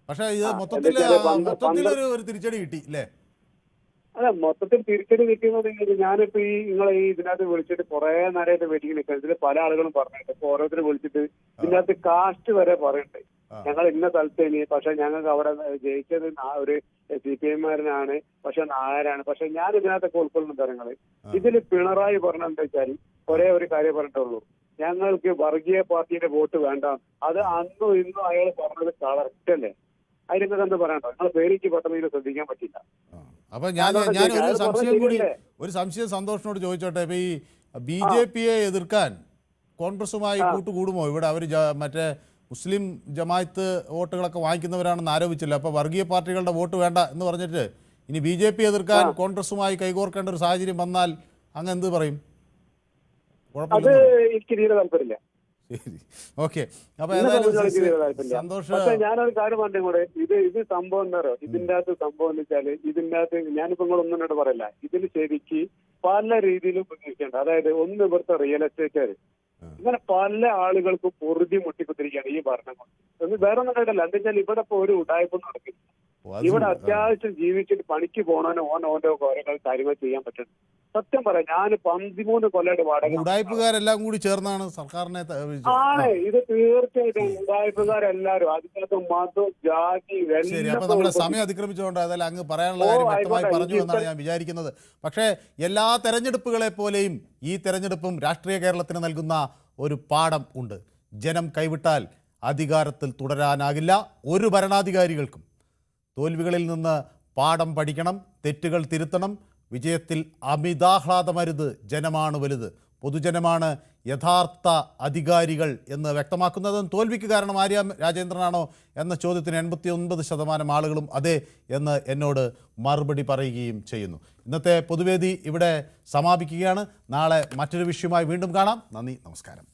പക്ഷേ ഇത് മൊത്തത്തിലൊരു തിരിച്ചടി കിട്ടി അല്ലേ? അല്ല, മൊത്തത്തിൽ തിരിച്ചടി കിട്ടിയെന്ന് ഞാനിപ്പോ നിങ്ങളെ ഇതിനകത്ത് വിളിച്ചിട്ട് കുറെ നേരമായിട്ട് വെയിറ്റിംഗ് നിൽക്കുന്നത്. ഇതിൽ പല ആളുകളും പറഞ്ഞിട്ട് ഇപ്പൊ ഓരോരുത്തരും വിളിച്ചിട്ട് ഇതിനകത്ത് കാസ്റ്റ് വരെ പറയണ്ടേ. ഞങ്ങൾ ഇന്ന സ്ഥലത്ത് ഇനി പക്ഷെ ഞങ്ങൾക്ക് അവിടെ ജയിച്ചത് ഒരു CPM-കാരനാണ്, പക്ഷെ നായരാണ്. പക്ഷെ ഞാൻ ഇതിനകത്തൊക്കെ ഉൾക്കൊള്ളുന്ന കാര്യങ്ങള് ഇതിൽ പിണറായി പറഞ്ഞ എന്താ വെച്ചാൽ ഒരേ ഒരു കാര്യം പറഞ്ഞിട്ടുള്ളൂ, ഞങ്ങൾക്ക് വർഗീയ പാർട്ടിയുടെ വോട്ട് വേണ്ട. അത് അന്നും ഇന്നും അയാൾ പറഞ്ഞത് കറക്റ്റ് അല്ലേ? അതിനൊക്കെ എന്താ പറയണ്ടോ? നിങ്ങളെ പേരിക്ക് പെട്ടെന്ന് ശ്രദ്ധിക്കാൻ പറ്റില്ല. അപ്പൊ ഞാൻ ഒരു സംശയം സന്തോഷിനോട് ചോദിച്ചോട്ടെ. ഇപ്പൊ ഈ BJP-യെ എതിർക്കാൻ കോൺഗ്രസുമായി കൂട്ടുകൂടുമോ? ഇവിടെ അവർ മറ്റേ മുസ്ലിം ജമാഅത്ത് വോട്ടുകളൊക്കെ വാങ്ങിക്കുന്നവരാണെന്ന് ആരോപിച്ചില്ല. അപ്പോൾ വർഗീയ പാർട്ടികളുടെ വോട്ട് വേണ്ട എന്ന് പറഞ്ഞിട്ട് ഇനി BJP എതിർക്കാൻ കോൺഗ്രസുമായി കൈകോർക്കേണ്ട ഒരു സാഹചര്യം വന്നാൽ അങ്ങ് എന്ത് പറയും? അത് എനിക്ക് തീരെ താല്പര്യമില്ല. ശരി, ഓക്കെ. അപ്പൊ പക്ഷെ ഞാനൊരു കാര്യം പറഞ്ഞ കൂടെ ഇത് സംഭവം എന്താ പറയുക, ഇതിന്റെ അകത്ത് സംഭവം എന്ന് വെച്ചാല് ഇതിന്റെ അകത്ത് ഞാനിപ്പോ നിങ്ങളൊന്നും എന്നോട് പറയില്ല, ഇതിൽ ശരിക്ക് പല രീതിയിലും ഉപയോഗിക്കേണ്ട. അതായത് ഒന്ന് ഇവിടുത്തെ റിയൽ എസ്റ്റേറ്റുകാർ ഇങ്ങനെ പല ആളുകൾക്കും പൊറുതി മുട്ടിക്കുത്തിരിക്കുകയാണ് ഈ ഭരണം കൊണ്ട്. വേറെ ഒന്നും കേട്ടല്ല, എന്താ വെച്ചാൽ ഇവിടെ ഇപ്പൊ ഒരു ഉടായ്പ നടക്കില്ല. ഇവിടെ അത്യാവശ്യം ജീവിച്ചിട്ട് പണിക്ക് പോകണോ ഓൻ്റെ ഓരോ കാര്യങ്ങൾ ചെയ്യാൻ പറ്റും. സത്യം പറയാം, ഞാൻ 13 കൊല്ലമായിട്ട് വാടക. ഉടായ്പുകാരെല്ലാം കൂടി ചേർന്നാണ് സർക്കാരിനെ ആണ് ഇത് തീർച്ചയായിട്ടും ഉടായ്പുകാരെല്ലാരും അതിനകത്ത് മതം ജാതി. ശരി, അപ്പൊ നമ്മുടെ സമയം അതിക്രമിച്ചുകൊണ്ട് അതല്ല അങ്ങ് പറയാനുള്ള കാര്യം വ്യക്തമായി പറഞ്ഞു എന്നാണ് ഞാൻ വിചാരിക്കുന്നത്. പക്ഷേ എല്ലാ തെരഞ്ഞെടുപ്പുകളെ പോലെയും ഈ തെരഞ്ഞെടുപ്പും രാഷ്ട്രീയ കേരളത്തിന് നൽകുന്ന ഒരു പാഠം ഉണ്ട്. ജനം കൈവിട്ടാൽ അധികാരത്തിൽ തുടരാനാകില്ല ഒരു ഭരണാധികാരികൾക്കും. തോൽവികളിൽ നിന്ന് പാഠം പഠിക്കണം, തെറ്റുകൾ തിരുത്തണം. വിജയത്തിൽ അമിതാഹ്ലാദമരുത്, ജനമാണ് വലുത്, പൊതുജനമാണ് യഥാർത്ഥ അധികാരികൾ എന്ന് വ്യക്തമാക്കുന്നതും തോൽവിക്ക് കാരണം ആര്യ രാജേന്ദ്രനാണോ എന്ന ചോദ്യത്തിന് 89% ആളുകളും അതെ എന്ന് എന്നോട് മറുപടി പറയുകയും ചെയ്യുന്നു. ഇന്നത്തെ പൊതുവേദി ഇവിടെ സമാപിക്കുകയാണ്. നാളെ മറ്റൊരു വിഷയവുമായി വീണ്ടും കാണാം. നന്ദി, നമസ്കാരം.